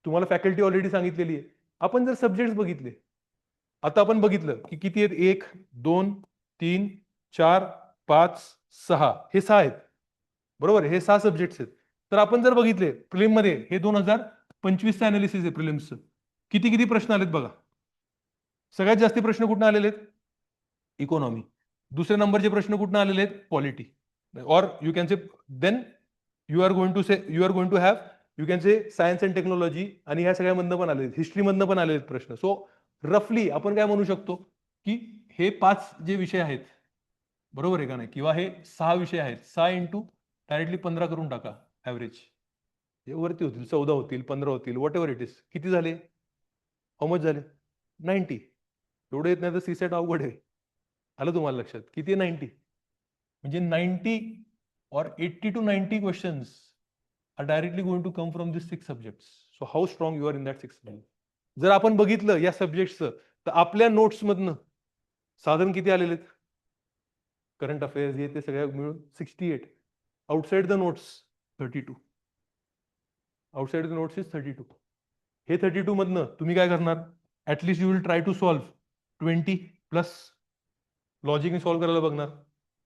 तुम्हाला फॅकल्टी ऑलरेडी सांगितलेली आहे. आपण जर सब्जेक्ट बघितले, आता आपण बघितलं की किती आहेत? 1, 2, 3, 4, 5, 6, हे 6 आहेत. बरोबर आहे. हे 6 सब्जेक्ट्स आहेत. तर आपण जर बघितले प्रिलिम मध्ये, हे 2025चं अनालिसिस आहे प्रिलिम्सचं. किती किती प्रश्न आलेत बघा. सगळ्यात जास्ती प्रश्न कुठून आलेले आहेत? इकॉनॉमी. दुसऱ्या नंबरचे प्रश्न कुठून आलेले आहेत? Polity. Or you can say then you are going to have you can say science and technology, आणि ह्या सगळ्यामधनं पण आलेले, हिस्ट्रीमधनं पण आलेले प्रश्न. सो रफली आपण काय म्हणू शकतो की हे 5 जे विषय आहेत, बरोबर आहे का नाही? किंवा हे 6 विषय आहेत, 6 इंटू डायरेक्टली 15 करून टाका ॲव्हरेज. हे वरती होतील, 14 होतील, 15 होतील, व्हॉटएव्हर इट इज. किती झाले? हाऊ मच झाले? 90. एवढं येत नाही तर सीसॅट अवघड आहे. आलं तुम्हाला लक्षात? किती आहे 90? म्हणजे 90 or 80 to 90 questions are directly going to come from these 6 subjects. So how strong you are in that 6 subjects. जर आपण बघितलं या सब्जेक्टचं तर आपल्या नोट्समधनं साधारण किती आलेले आहेत? करंट अफेअर्स हे ते सगळ्या मिळून 68. Outside the notes 32. Outside the notes is 32. हे 32 मधनं तुम्ही काय करणार? At least you will try to solve 20 plus लॉजिकने सॉल्व्ह करायला बघणार.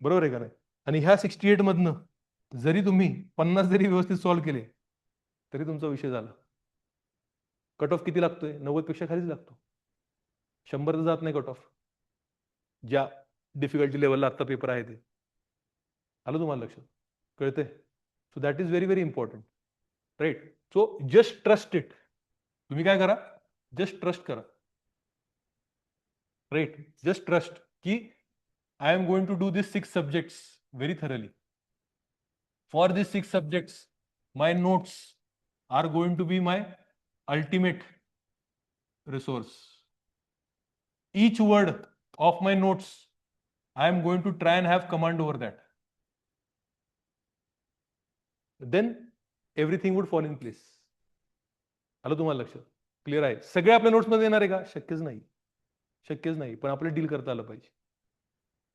बरोबर आहे का नाही? आणि ह्या 68 मधनं जरी तुम्ही 50 जरी व्यवस्थित सॉल्व्ह केले तरी तुमचा विषय झाला. कट ऑफ किती लागतोय? 90 पेक्षा खालीच लागतो. 100 तर जात नाही कट ऑफ. ज्या डिफिकल्टी लेवलला आता पेपर आहे ते. आलं तुम्हाला लक्षात? कळतंय? So that is very very important. Right? So just trust it. तुम्ही काय करा? जस्ट ट्रस्ट करा. राईट? जस्ट ट्रस्ट की I am going to do these 6 subjects very thoroughly. For these 6 subjects, my notes are going to be my ultimate resource. Each word of my notes, I am going to try and have command over that. Then everything would fall in place. आलं तुम्हाला लक्षात? क्लिअर आहे? सगळे आपल्या नोट्समध्ये येणार आहे का? शक्यच नाही. शक्यच नाही. पण आपल्याला डील करता आलं पाहिजे.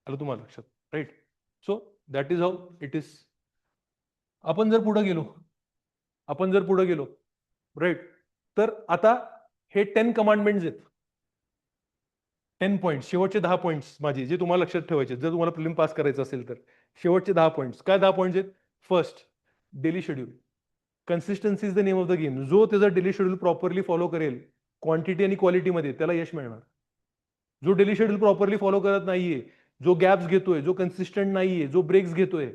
आलं तुम्हाला लक्षात? Right? So that is how it is. आपण जर पुढे गेलो राईट, तर आता हे 10 कमांडमेंट्स आहेत. 10 पॉईंट्स, शेवटचे 10 पॉईंट्स माझे जे तुम्हाला लक्षात ठेवायचे जर तुम्हाला प्रिलिम पास करायचं असेल तर. शेवटचे 10 पॉईंट्स. काय 10 पॉईंट्स आहेत? First, daily schedule. Consistency is the name of the game. जो त्याचा डेली शेड्यूल प्रॉपरली फॉलो करेल क्वांटिटी आणि क्वालिटीमध्ये त्याला यश मिळणार. जो डेली शेड्यूल प्रॉपरली फॉलो करत नाहीये, जो गॅप्स घेतोय, जो कन्सिस्टंट नाहीये, जो ब्रेक्स घेतोय,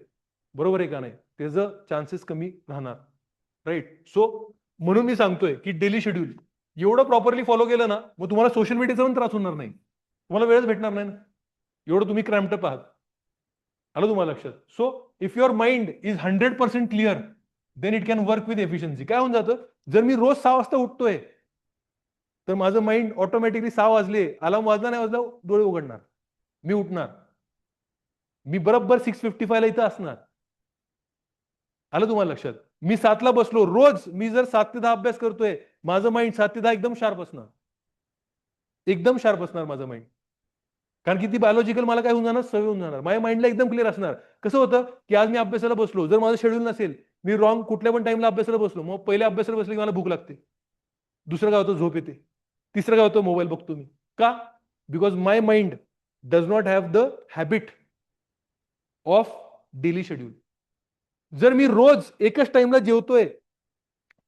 बरोबर आहे का नाही, त्याचं चान्सेस कमी राहणार. राईट? सो म्हणून मी सांगतोय की डेली शेड्यूल एवढं प्रॉपरली फॉलो केलं ना, मग तुम्हाला सोशल मीडियाचा पण त्रास होणार नाही. तुम्हाला वेळच भेटणार नाही ना, एवढं तुम्ही क्रॅम्प्टअप आहात. आलं तुम्हाला लक्षात? So if your mind is 100% clear then it can work with efficiency. काय होऊन जातं, जर मी रोज 6 वाजता उठतोय तर माझं माइंड ऑटोमॅटिकली 6 वाजले, अलार्म वाजला नाही वाजला, डोळे उघडणार, मी उठणार, मी बरोबर 6:55 ला इथं असणार. आलं तुम्हाला लक्षात? मी 7 ला बसलो, रोज मी जर 7 ते 10 अभ्यास करतोय, माझं माइंड 7 ते 10 एकदम शार्प असणार. एकदम शार्प असणार माझं माइंड. कारण की ती बायोलॉजिकल मला काय होऊन जाणार, सवय होऊन जाणार. माझ्या माइंडला एकदम क्लिअर असणार. कसं होतं की आज मी अभ्यासाला बसलो, जर माझं शेड्यूल नसेल, मी रॉंग कुठल्या पण टाइमला अभ्यासाला बसलो, मग पहिल्या अभ्यासाला बसले की मला भूक लागते. दुसरं काय होतं, झोप येते. तिसरं काय होतं, मोबाईल बघतो मी. का? Because my mind does not have the habit of daily schedule. जर मी रोज एकच टाइमला जेवतोय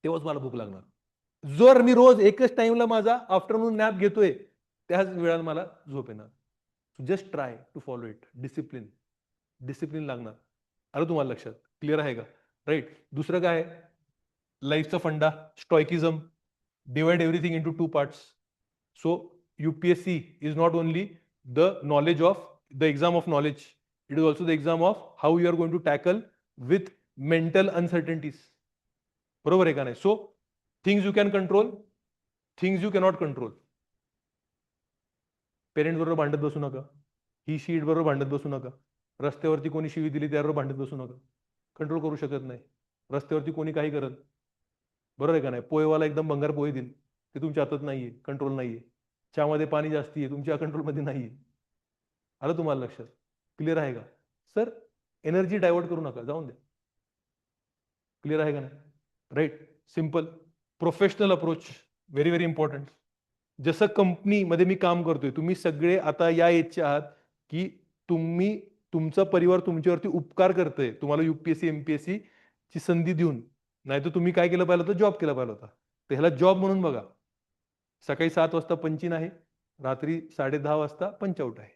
तेव्हाच मला भूक लागणार. जर मी रोज एकच टाइमला माझा आफ्टरनून नॅप घेतोय त्याच वेळात मला झोप येणार. Just try to follow it. Discipline. Discipline लागणार. आलं तुम्हाला लक्षात? क्लिअर आहे का? राईट? दुसरं काय आहे? लाईफचा फंडा, stoicism. Divide everything into 2 parts. So UPSC is not only the knowledge of the exam of knowledge, it is also the exam of how you are going to tackle with mental uncertainties. बरोबर आहे का नाही? So things you can control, things you cannot control. Parents बरोबर भांडत बसू नका. ही शीट बरोबर भांडत बसू नका. रस्त्यावरती कोणी शिवी दिली त्याबरोबर भांडत बसू नका. कंट्रोल करू शकत नाही. रस्त्यावरती कोणी काही करत, बरोबर आहे का नाही? पोहेवाला एकदम भंगार पोहे देईल, ते तुमच्या हातात नाहीये, कंट्रोल नाहीये. चहामध्ये पाणी जास्ती आहे, तुमच्या कंट्रोलमध्ये नाहीये. आलं तुम्हाला लक्षात? क्लिअर आहे का? सर एनर्जी डायव्हर्ट करू नका, जाऊन द्या. क्लिअर आहे का नाही? Right? Simple. Professional approach, very very important. जसं कंपनीमध्ये मी काम करतोय, तुम्ही सगळे आता या एजचे आहात की तुम्ही, तुमचा परिवार तुमच्यावरती उपकार करतोय तुम्हाला UPSC MPSC ची संधी देऊन. नाही तर तुम्ही काय केलं पाहिलं होतं, जॉब केला पाहिलं होता. तर ह्याला जॉब म्हणून बघा. सकाळी 7 वाजता पंचिन आहे, रात्री 10:30 वाजता पंच आउट आहे.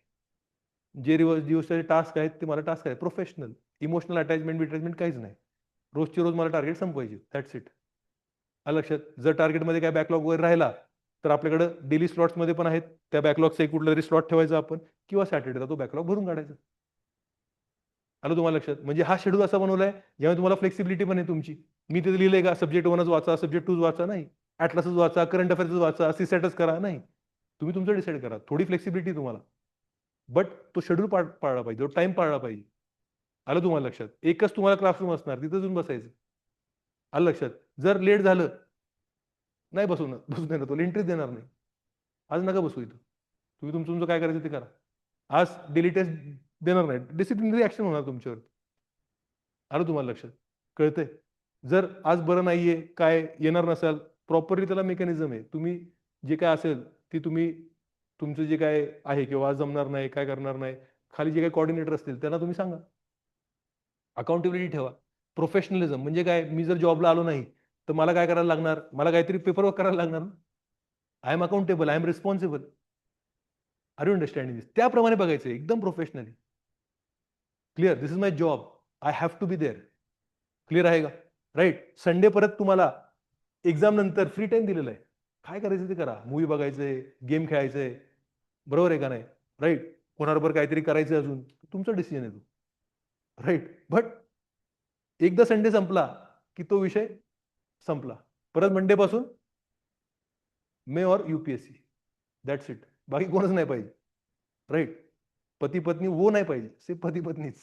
जे दिवसाचे टास्क आहेत ते मला टास्क आहे. प्रोफेशनल. इमोशनल अटॅचमेंट काहीच नाही. रोजची रोज मला टार्गेट संपवायचे. That's it. आलं लक्षात? जर टार्गेटमध्ये काय बॅकलॉग वगैरे राहिला तर आपल्याकडे डेली स्लॉट्समध्ये पण आहेत. त्या बॅकलॉगचा एक कुठला तरी स्लॉट ठेवायचा आपण, किंवा सॅटर्डेला तो बॅकलॉग भरून काढायचा. आलं तुम्हाला लक्षात? म्हणजे हा शेड्यूल असा बनवलाय जेव्हा तुम्हाला फ्लेक्सिबिलिटी पण आहे तुमची. मी तिथे लिहिलंय का सब्जेक्ट 1च वाचा, सब्जेक्ट 2 वाचा, नाही. ॲटलासच वाचा, करंट अफेअर्सच वाचा, सीसॅटच करा, नाही. तुम्ही तुमचं डिसाईड करा. थोडी फ्लेक्सिबिलिटी तुम्हाला. बट तो शेड्यूल पाळला पाहिजे, तो टाइम पाळला पाहिजे. आलं तुम्हाला लक्षात? एकच तुम्हाला क्लासरूम असणार, तिथं जाऊन बसायचं. आलं लक्षात? जर लेट झालं, नाही बसू देणार, तो एंट्रीच देणार नाही. आज नका बसू इथं. तुम्ही तुमचं तुमचं काय करायचं ते करा. आज डेली टेस्ट देणार नाही. डिसिप्लिनरी ऍक्शन होणार तुमच्यावर. आलं तुम्हाला लक्षात? कळतंय? जर आज बरं नाहीये, काय येणार नसाल, प्रॉपरली त्याला मेकॅनिझम आहे. तुम्ही जे काय असेल ते तुम्ही तुमचं जे काय आहे किंवा आज जमणार नाही, काय करणार नाही, खाली जे काही कोऑर्डिनेटर असतील त्यांना तुम्ही सांगा. अकाउंटेबिलिटी ठेवा. प्रोफेशनलिझम म्हणजे काय? मी जर जॉबला आलो नाही, तर मला काय करायला लागणार? मला काहीतरी पेपरवर्क करायला लागणार ना. I am accountable, I am responsible. Are you understanding this? त्याप्रमाणे बघायचं एकदम professionally. Clear? This is my job. I have to be there. Clear आहे का? राईट. संडे परत तुम्हाला एक्झाम नंतर फ्री टाइम दिलेला आहे. काय करायचं ते करा. मूव्ही बघायचंय, गेम खेळायचंय. बरोबर आहे का नाही? राईट. कोणाबरोबर काहीतरी करायचं अजून. तुमचा डिसिजन आहे तो. राईट. बट एकदा संडे संपला, की तो विषय संपला. परत मंडे पासून मे और यूपीएससी. That's it. बाकी कोणच नाही पाहिजे. राईट. पती पत्नी वो नाही पाहिजे. सिर्फ पती पत्नीच.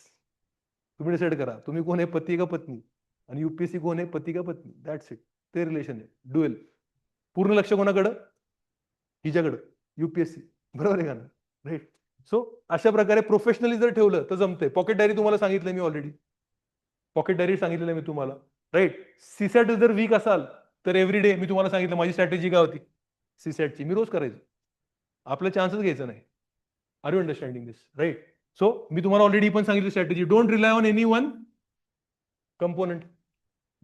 तुम्ही डिसाईड करा. तुम्ही कोण आहे, पती का पत्नी? आणि यूपीएससी कोण आहे, पती का पत्नी? That's it. ते रिलेशन आहे. ड्युएल. पूर्ण लक्ष कोणाकडं? हिच्याकडं. यूपीएससी. बरोबर आहे का ना? राईट. सो अशा प्रकारे प्रोफेशनली जर ठेवलं तर जमतंय. पॉकेट डायरी तुम्हाला सांगितलं मी ऑलरेडी. पॉकेट डायरी सांगितलेलं आहे मी तुम्हाला. राईट. सीसॅट जर वीक असाल तर एव्हरी डे मी तुम्हाला सांगितलं माझी स्ट्रॅटेजी काय होती सीसॅटची. मी रोज करायचो. आपलं चान्सच घ्यायचं नाही. Are you understanding this? Right. So मी तुम्हाला ऑलरेडी पण सांगितलं strategy. Don't rely on any one component.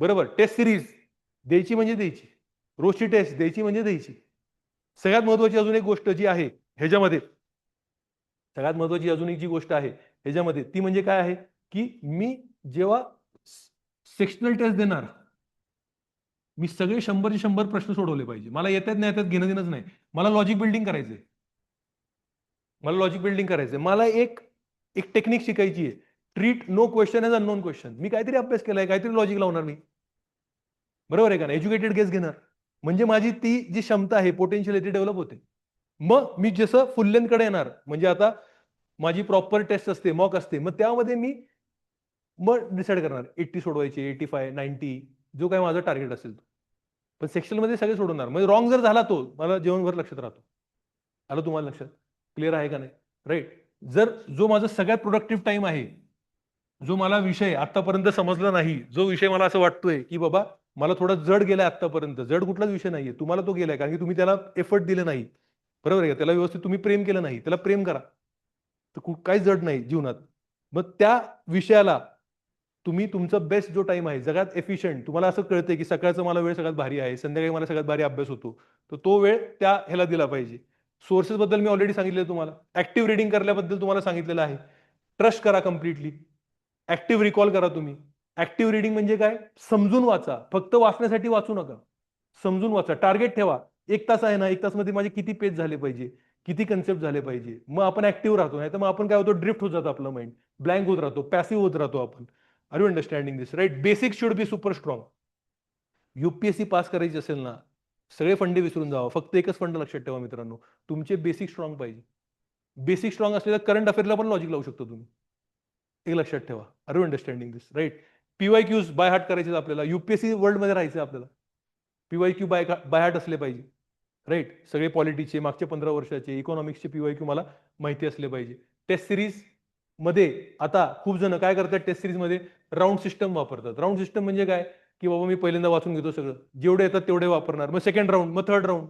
बरोबर. टेस्ट सिरीज द्यायची म्हणजे द्यायची. रोजची टेस्ट द्यायची म्हणजे द्यायची. सगळ्यात महत्वाची अजून एक गोष्ट जी आहे ह्याच्यामध्ये, सगळ्यात महत्वाची अजून एक जी गोष्ट आहे ह्याच्यामध्ये ती म्हणजे काय आहे, की मी जेव्हा सेक्शनल टेस्ट देणार, मी सगळे 100चे 100 प्रश्न सोडवले पाहिजे. मला येतात नाही येतात घेणं देणंच नाही. मला लॉजिक बिल्डिंग करायचंय. मला लॉजिक बिल्डिंग करायचंय. मला एक एक टेक्निक शिकायची आहे. Treat no question as unknown question. मी काहीतरी अभ्यास केलाय, काहीतरी लॉजिक लावणार मी. बरोबर आहे का ना? एज्युकेटेड गेस घेणार. म्हणजे माझी ती जी क्षमता आहे, पोटेन्शियल ती डेव्हलप होते. मग मी जसं फुल लेंथकडे येणार, म्हणजे आता माझी प्रॉपर टेस्ट असते, मॉक असते. मग त्यामध्ये मी मग डिसाईड करणार 80 सोडवायचे, 85, 90 जो काही माझा टार्गेट असेल तो. पण सेक्शनमध्ये सगळे सोडवणार. म्हणजे रॉंग जर झाला तो, मला जीवनभर लक्षात राहतो. आलं तुम्हाला लक्षात? क्लिअर आहे का नाही? राईट. जर जो माझा सगळ्यात प्रोडक्टिव्ह टाइम आहे, जो मला विषय आतापर्यंत समजला नाही, जो विषय मला असं वाटतोय, की बाबा मला थोडा जड गेलाय आतापर्यंत, जड कुठलाच विषय नाहीये. तुम्हाला तो गेलाय कारण की तुम्ही त्याला एफर्ट दिले नाही. बरोबर आहे का? त्याला व्यवस्थित तुम्ही प्रेम केलं नाही. त्याला प्रेम करा. तर काही जड नाही जीवनात. मग त्या विषयाला तुम्ही तुमचा बेस्ट जो टाइम आहे, सगळ्यात एफिशियंट तुम्हाला असं कळतंय, की सकाळचा मला वेळ सगळ्यात भारी आहे, संध्याकाळी मला सगळ्यात भारी अभ्यास होतो. तर तो वेळ त्या ह्याला दिला पाहिजे. सोर्सेस बद्दल मी ऑलरेडी सांगितलेलं तुम्हाला. ऍक्टिव्ह रिडिंग करण्याबद्दल तुम्हाला सांगितलेलं आहे. ट्रस्ट करा कम्प्लिटली. ऍक्टिव्ह रिकॉल करा तुम्ही. ऍक्टिव्ह रिडिंग म्हणजे काय? समजून वाचा. फक्त वाचण्यासाठी वाचू नका. समजून वाचा. टार्गेट ठेवा. 1 तास आहे ना, 1 तासमध्ये माझे किती पेज झाले पाहिजे, किती कन्सेप्ट झाले पाहिजे. मग आपण ऍक्टिव्ह राहतो. नाही तर मग आपण काय होतो, ड्रिफ्ट होत जातो आपलं माइंड. ब्लँक होत राहतो, पॅसिव्ह होत राहतो आपण. Are you understanding this? Right. Basic should be super strong. UPSC pass करायची असेल ना, सगळे फंडे विसरून जावा. फक्त एकच फंड लक्षात ठेवा मित्रांनो. तुमचे बेसिक स्ट्रॉंग पाहिजे. बेसिक स्ट्रॉंग असलेल्या करंट अफेअरला पण लॉजिक लावू शकतो तुम्ही. हे लक्षात ठेवा. Are you understanding this? Right. PYQs by heart करायचे आपल्याला. यूपीएससी वर्ल्डमध्ये राहायचं आपल्याला. पीवायक्यू बाय हार्ट असले पाहिजे. राईट. सगळे पॉलिटिक्सचे मागचे 15 वर्षाचे इकॉनॉमिक्सचे पीवायक्यू मला माहिती असले पाहिजे. टेस्ट सिरीज मध्ये आता खूप जण काय करतात, टेस्ट सिरीज मध्ये राऊंड सिस्टम वापरतात. राऊंड सिस्टम म्हणजे काय, की बाबा मी पहिल्यांदा वाचून घेतो सगळं, जेवढे येतात तेवढे वापरणार, मग सेकंड राऊंड, मग third round.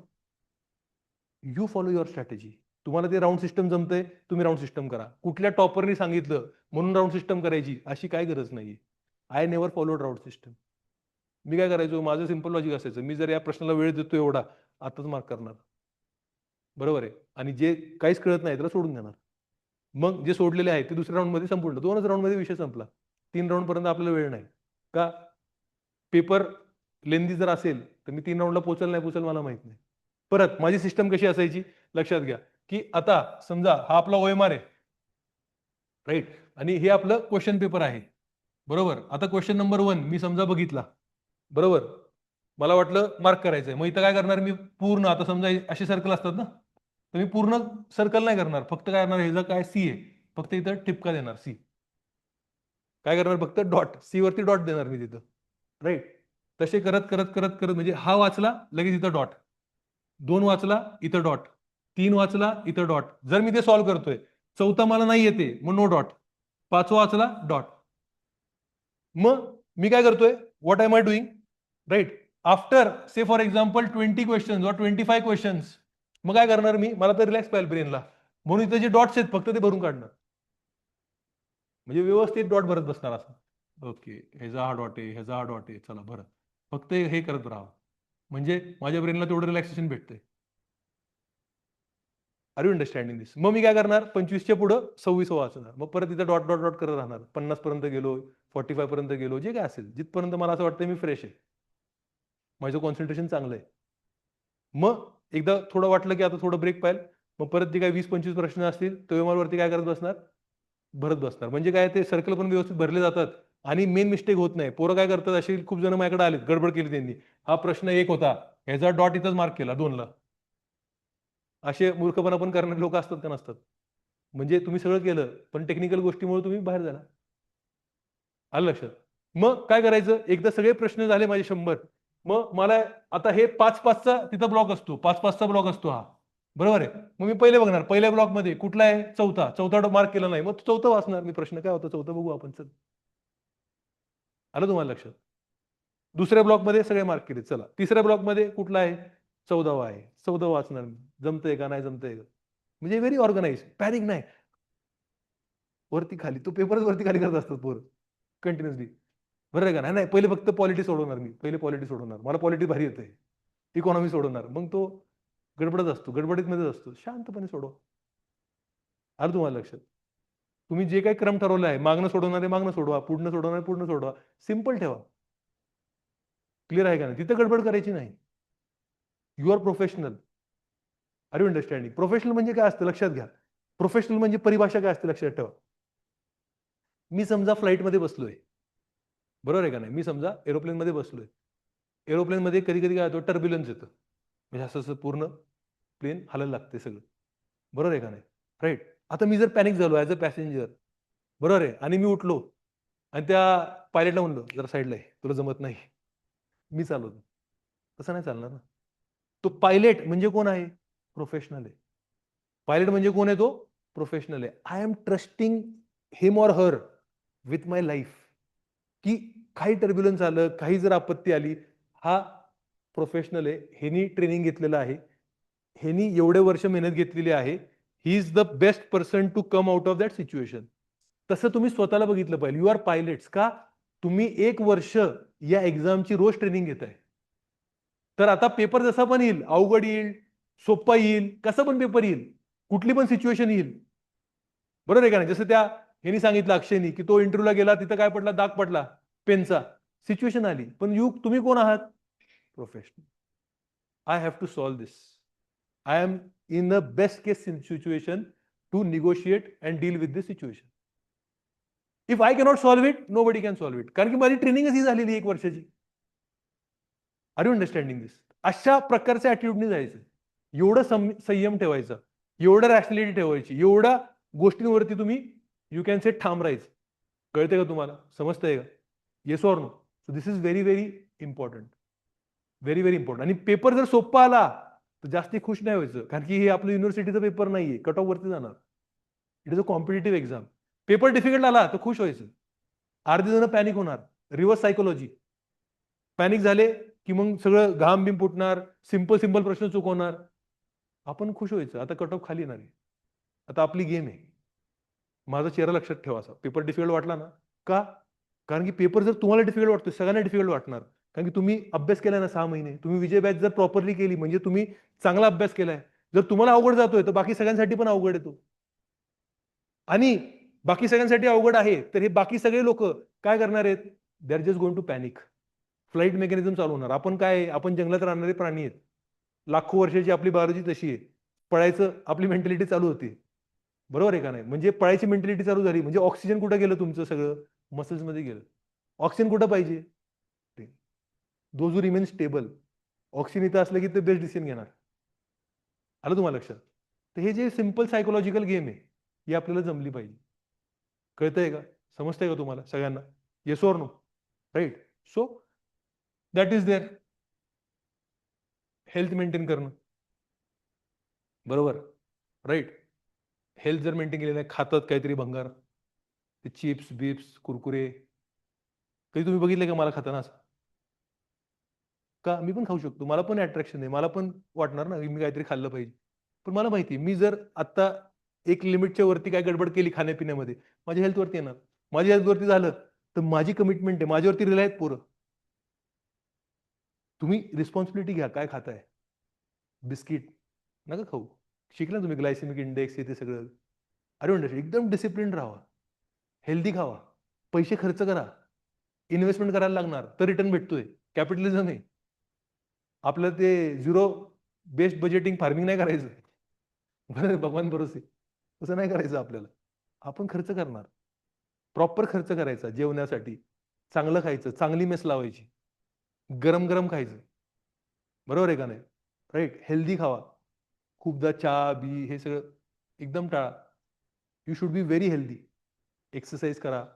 You follow your strategy. तुम्हाला ते राऊंड सिस्टम जमतंय, तुम्ही राऊंड सिस्टम करा. कुठल्या टॉपरनी सांगितलं म्हणून राऊंड सिस्टम करायची अशी काय गरज नाहीये. I never followed round system. मी काय करायचो, माझं सिंपल लॉजिक असायचं, मी जर या प्रश्नाला वेळ देतो एवढा, आताच मार्क करणार. बरोबर आहे. आणि जे काहीच कळत नाही त्याला सोडून देणार. मग जे सोडलेले आहे ते दुसऱ्या राऊंडमध्ये संपूर्ण 2च राऊंडमध्ये विषय संपला. 3 राऊंड पर्यंत आपल्याला वेळ नाही. का? पेपर लेंदी जर असेल तर मी 3 राऊंडला पोहोचेल नाही पोहोचेल मला माहित नाही. परत माझी सिस्टम कशी असायची लक्षात घ्या, की आता समजा हा आपला ओएमआर आहे. राईट. आणि हे आपलं क्वेश्चन पेपर आहे. बरोबर. आता क्वेश्चन नंबर 1 मी समजा बघितला. बरोबर. मला वाटलं मार्क करायचंय. मग इथं काय करणार मी पूर्ण, आता समजा असे सर्कल असतात ना, तर मी पूर्ण सर्कल नाही करणार. फक्त काय करणार, ह्याचं काय सी आहे, फक्त इथं टिपका देणार सी. काय करणार, फक्त डॉट, सी वरती डॉट देणार मी तिथं. राईट. तसे करत करत करत करत म्हणजे हा वाचला लगेच इथं डॉट, 2 वाचला इथं डॉट, 3 वाचला इथं डॉट. जर मी ते सॉल्व्ह करतोय, चौथा मला नाही येते मग नो डॉट, 5वा वाचला डॉट. मग मी काय करतोय, what am I doing, right. After say for example 20 question or 25 questions, मग काय करणार मी, मला तर रिलॅक्स पाहिजे ब्रेनला, म्हणून इथे जे डॉट्स आहेत फक्त ते भरून काढणार. म्हणजे व्यवस्थित डॉट भरत बसणार असं. ओके, ह्याचा हा डॉट आहे, ह्याचा हा डॉट आहे, चला भरत, फक्त हे करत राहा, म्हणजे माझ्या ब्रेनला तेवढं रिलॅक्सेशन भेटतंय. आर यू अंडरस्टँडिंग दिस. मग मी काय करणार, 25च्या पुढं 26 वाचणार, मग परत इथं डॉट डॉट डॉट करत राहणार. 50 पर्यंत गेलो, 45 पर्यंत गेलो, जे काय असेल जिथपर्यंत मला असं वाटतं मी फ्रेश आहे, माझं कॉन्सन्ट्रेशन चांगलं आहे. मग एकदा थोडं वाटलं की आता थोडं ब्रेक पाहिजे, मग परत जे काही 20-25 प्रश्न असतील तो वरती काय करत बसणार, भरत बसणार. म्हणजे काय, ते सर्कल पण व्यवस्थित भरले जातात आणि मेन मिस्टेक होत नाही. पोरं काय करतात, अशी खूप जण माझ्याकडे आलेत, गडबड केली त्यांनी. हा प्रश्न 1 होता, ह्याचा डॉट इथंच मार्क केला 2ला. असे मूर्खपणा पण करणारे लोक असतात का नसतात. म्हणजे तुम्ही सगळं केलं पण टेक्निकल गोष्टीमुळे तुम्ही बाहेर झाला. आलं लक्षात. मग काय करायचं, एकदा सगळे प्रश्न झाले माझे 100, मग मला आता हे 5-5चा तिथं ब्लॉक असतो, 5-5चा ब्लॉक असतो हा, बरोबर आहे. मग मी पहिले बघणार, पहिल्या ब्लॉक मध्ये कुठला आहे, चौथा मार्क केला नाही, मग चौथा वाचणार मी, प्रश्न काय होता चौथा बघू आपण, चल. आलं तुम्हाला लक्षात. दुसऱ्या ब्लॉक मध्ये सगळे मार्क केले, चला. तिसऱ्या ब्लॉक मध्ये कुठला आहे, 14वा आहे, 14 वाचणार मी, जमतंय का नाही जमतंय का. म्हणजे व्हेरी ऑर्गनाइज, पॅनिक नाही. वरती खाली तो पेपरच वरती खाली करत असतात पोरं कंटिन्युअसली. बरं आहे का नाही, पहिले फक्त पॉलिटी सोडवणार मी, पहिले पॉलिटी सोडवणार, मला पॉलिटी भारी येते. इकॉनॉमी सोडवणार, मग तो गडबडच असतो, गडबडीत मध्येच असतो, शांतपणे सोडवा. आलं तुम्हाला लक्षात. तुम्ही जे काही क्रम ठरवला आहे, मागणं सोडवणार आहे मागणं सोडवा, पुढणं सोडवणार आहे पुढणं सोडवा, सिंपल ठेवा. क्लिअर आहे का नाही, तिथं गडबड करायची नाही. You are professional. Are you understanding. Professional म्हणजे काय असतं लक्षात घ्या. प्रोफेशनल म्हणजे परिभाषा काय असते लक्षात ठेवा. मी समजा फ्लाईटमध्ये बसलोय, बरोबर आहे का नाही, मी समजा एरोप्लेनमध्ये बसलोय. एरोप्लेनमध्ये कधी कधी काय होतं, टर्ब्युलन्स येतं, म्हणजे असं असं पूर्ण प्लेन हलायला लागते सगळं, बरोबर आहे का नाही, राईट. आता मी जर पॅनिक झालो ऍज अ पॅसेंजर, बरोबर आहे, आणि मी उठलो आणि त्या पायलटला म्हणलो जरा साईडला आहे, तुला जमत नाही, मी चालवतो, तसं नाही चालणार ना. तो पायलट म्हणजे कोण आहे, प्रोफेशनल आहे. पायलट म्हणजे कोण आहे, तो प्रोफेशनल आहे. I am trusting him or her with my life, की काही टर्ब्युलन्स आलं, काही जर आपत्ती आली, हा प्रोफेशनल आहे, ह्यानी ट्रेनिंग घेतलेलं आहे, ह्यानी एवढे वर्ष मेहनत घेतलेली आहे, he is the best person to come out of that situation. तसं तुम्ही स्वतःला बघितलं पाहिजे. यू आर पायलट्स का, तुम्ही 1 वर्ष या एक्झामची रोज ट्रेनिंग घेताय. तर आता पेपर जसा पण येईल, अवघड येईल, सोप्पा येईल, कसा पण पेपर येईल, कुठली पण सिच्युएशन येईल, बरोबर आहे का नाही. जसं त्या ह्यांनी सांगितलं अक्षयनी, की तो इंटरव्ह्यूला गेला, तिथं काय पडला, दाग पडला पेनचा, सिच्युएशन आली, पण तुम्ही कोण आहात, professional. I have to solve this. I am in the best case situation to negotiate and deal with this situation. If I cannot solve it, nobody can solve it, कारण की माझी ट्रेनिंगच ही झालेली 1 वर्षाची. Are you understanding this. अशा प्रकारच्या ऍटिट्यूडने जायचं, एवढं संयम ठेवायचं, एवढं रॅशनॅलिटी ठेवायची, एवढ्या गोष्टींवरती तुम्ही यू कॅन से ठाम राहायचं. कळते का तुम्हाला, समजतंय का, yes or no. So this is very very important, very very important. आणि पेपर जर सोप्पा आला तर जास्ती खुश नाही व्हायचं, कारण की हे आपलं युनिव्हर्सिटीचा पेपर नाहीये, कट ऑफ वरती जाणार. It is a competitive exam. Paper difficult आला तर खुश व्हायचं, अर्धे जण पॅनिक होणार, रिव्हर्स सायकोलॉजी. पॅनिक झाले की मग सगळं घाम बिम फुटणार, सिंपल सिंपल प्रश्न चुकवणार. आपण खुश व्हायचं, आता कट ऑफ खाली येणार आहे, आता आपली गेम आहे. माझा चेहरा लक्षात ठेवा, असा पेपर डिफिकल्ट वाटला ना, का, कारण की पेपर जर तुम्हाला डिफिकल्ट वाटतो, सगळ्यांना डिफिकल्ट वाटणार, कारण की तुम्ही अभ्यास केलाय ना 6 महिने, तुम्ही विजय बॅच जर प्रॉपरली केली म्हणजे तुम्ही चांगला अभ्यास केलाय. जर तुम्हाला अवघड जातोय तर बाकी सगळ्यांसाठी पण अवघड येतो. आणि बाकी सगळ्यांसाठी अवघड आहे तर हे बाकी सगळे लोक काय करणार आहेत, they are just going to panic. Flight mechanism चालू होणार. आपण काय, आपण जंगलात राहणारे प्राणी आहेत, लाखो वर्षाची आपली बायोलॉजी तशी आहे, पळायचं आपली मेंटॅलिटी चालू होती. बरोबर आहे का नाही? म्हणजे पळायची मेंटॅलिटी चालू झाली, म्हणजे ऑक्सिजन कुठं गेलं तुमचं सगळं मसल्स मध्ये गेलं. ऑक्सिजन कुठं पाहिजे? Those who remain stable. Oxygen इथं असलं की ते बेस्ट डिसिजन घेणार. आलं तुम्हाला लक्षात? तर हे जे सिंपल सायकोलॉजिकल गेम आहे, ही आपल्याला जमली पाहिजे. कळतंय का? समजतंय का तुम्हाला सगळ्यांना? Yes or no? Right? So that is there. Health maintain करणं. बरोबर? राइट? हेल्थ जर मेंटेन केली नाही, खातात काहीतरी भंगार. ते चिप्स, बिप्स, कुरकुरे. कधी तुम्ही बघितलंय का मला खाताना असं? का? मी पण खाऊ शकतो. मला पण अट्रॅक्शन आहे. मला पण वाटणार ना, की मी काहीतरी खाल्लं पाहिजे. पण मला माहिती आहे, मी जर आत्ता एक लिमिटच्या वरती काय गडबड केली खाण्यापिण्यामध्ये, माझ्या हेल्थवरती येणार. माझ्या हेल्थवरती झालं, तर माझी कमिटमेंट आहे. माझ्यावरती रिलाय आहेत पोरं. तुम्ही रिस्पॉन्सिबिलिटी घ्या. काय खाताय? बिस्किट नका खाऊ. शिकला तुम्ही ग्लायसेमिक इंडेक्स हे ते सगळं. अरे म्हणलं एकदम डिसिप्लिन राहावा. हेल्दी खावा. पैसे खर्च करा. इन्व्हेस्टमेंट करायला लागणार, तर रिटर्न भेटतोय. कॅपिटलिझम आहे. आपलं ते झिरो बेस्ड बजेटिंग फार्मिंग नाही करायचं. बरं भगवान भरोसे. तसं नाही करायचं आपल्याला. आपण खर्च करणार. प्रॉपर खर्च करायचा जेवण्यासाठी. चांगलं खायचं, चांगली मेस लावायची. गरम-गरम खायचं. बरोबर आहे का नाही? राइट? हेल्दी खावा. खूपदा चहा-बी हे सगळं एकदम टाळा. You should be very healthy. Exercise करा.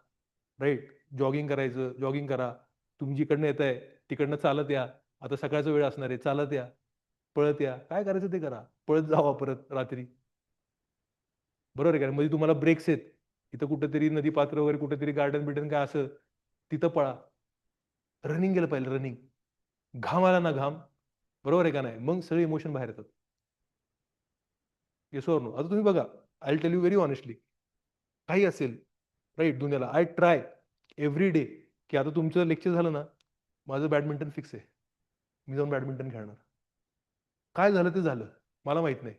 राइट? जॉगिंग करायचं, जॉगिंग करा. तुम्ही जिकडनं येताय तिकडनं चालत या. आता सकाळचा वेळ असणार आहे, चालत या. पळत या. काय करायचं ते करा. पळत जावा परत रात्री. बरोबर आहे का? म्हणजे तुम्हाला ब्रेक्स आहेत. इथं कुठेतरी नदी पात्र वगैरे कुठेतरी गार्डन-बिर्डन काय असं, तिथं पळा. रनिंग केलं पाहिजे रनिंग. घाम आला ना घाम, बरोबर आहे का नाही? मग सगळे इमोशन बाहेर येतात. Yes or no? आता तुम्ही बघा, I will tell you very honestly. काही असेल, राइट दुनियाला आय ट्राय एव्हरी डे, की आता तुमचं लेक्चर झालं ना, माझं बॅडमिंटन फिक्स आहे. मी जाऊन बॅडमिंटन खेळणार. काय झालं ते झालं. मला माहीत नाही.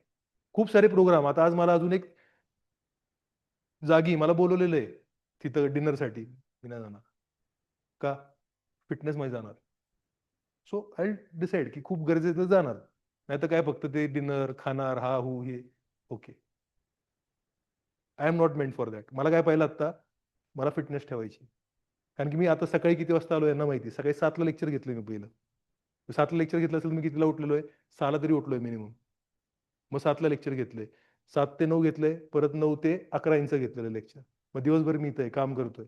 खूप सारे प्रोग्राम आता आज मला अजून एक जागी मला बोलवलेलं आहे, तिथं डिनरसाठी. मी नाही जाणार. का? फिटनेसमध्ये जाणार. सो आय डिसाईड की खूप गरजेचं तर जाणार. नाहीतर काय फक्त ते डिनर, खाणार, हा, हू, हे. Okay. I am not meant for that. मला काय पाहिलं आत्ता, मला फिटनेस ठेवायची. कारण की मी आता सकाळी किती वाजता आलो यांना माहिती. सकाळी 7:00 ला लेक्चर घेतलंय मी पहिलं. 7:00 ला लेक्चर घेतलं असेल, मी कितीला उठलेलो आहे? 6:00 ला तरी उठलोय मिनिमम. मग 7:00 ला लेक्चर घेतलंय. 7 ते 9 घेतलंय. परत 9 ते 11 इंच घेतलेलं लेक्चर. मग दिवसभर मी इथं आहे, काम करतोय.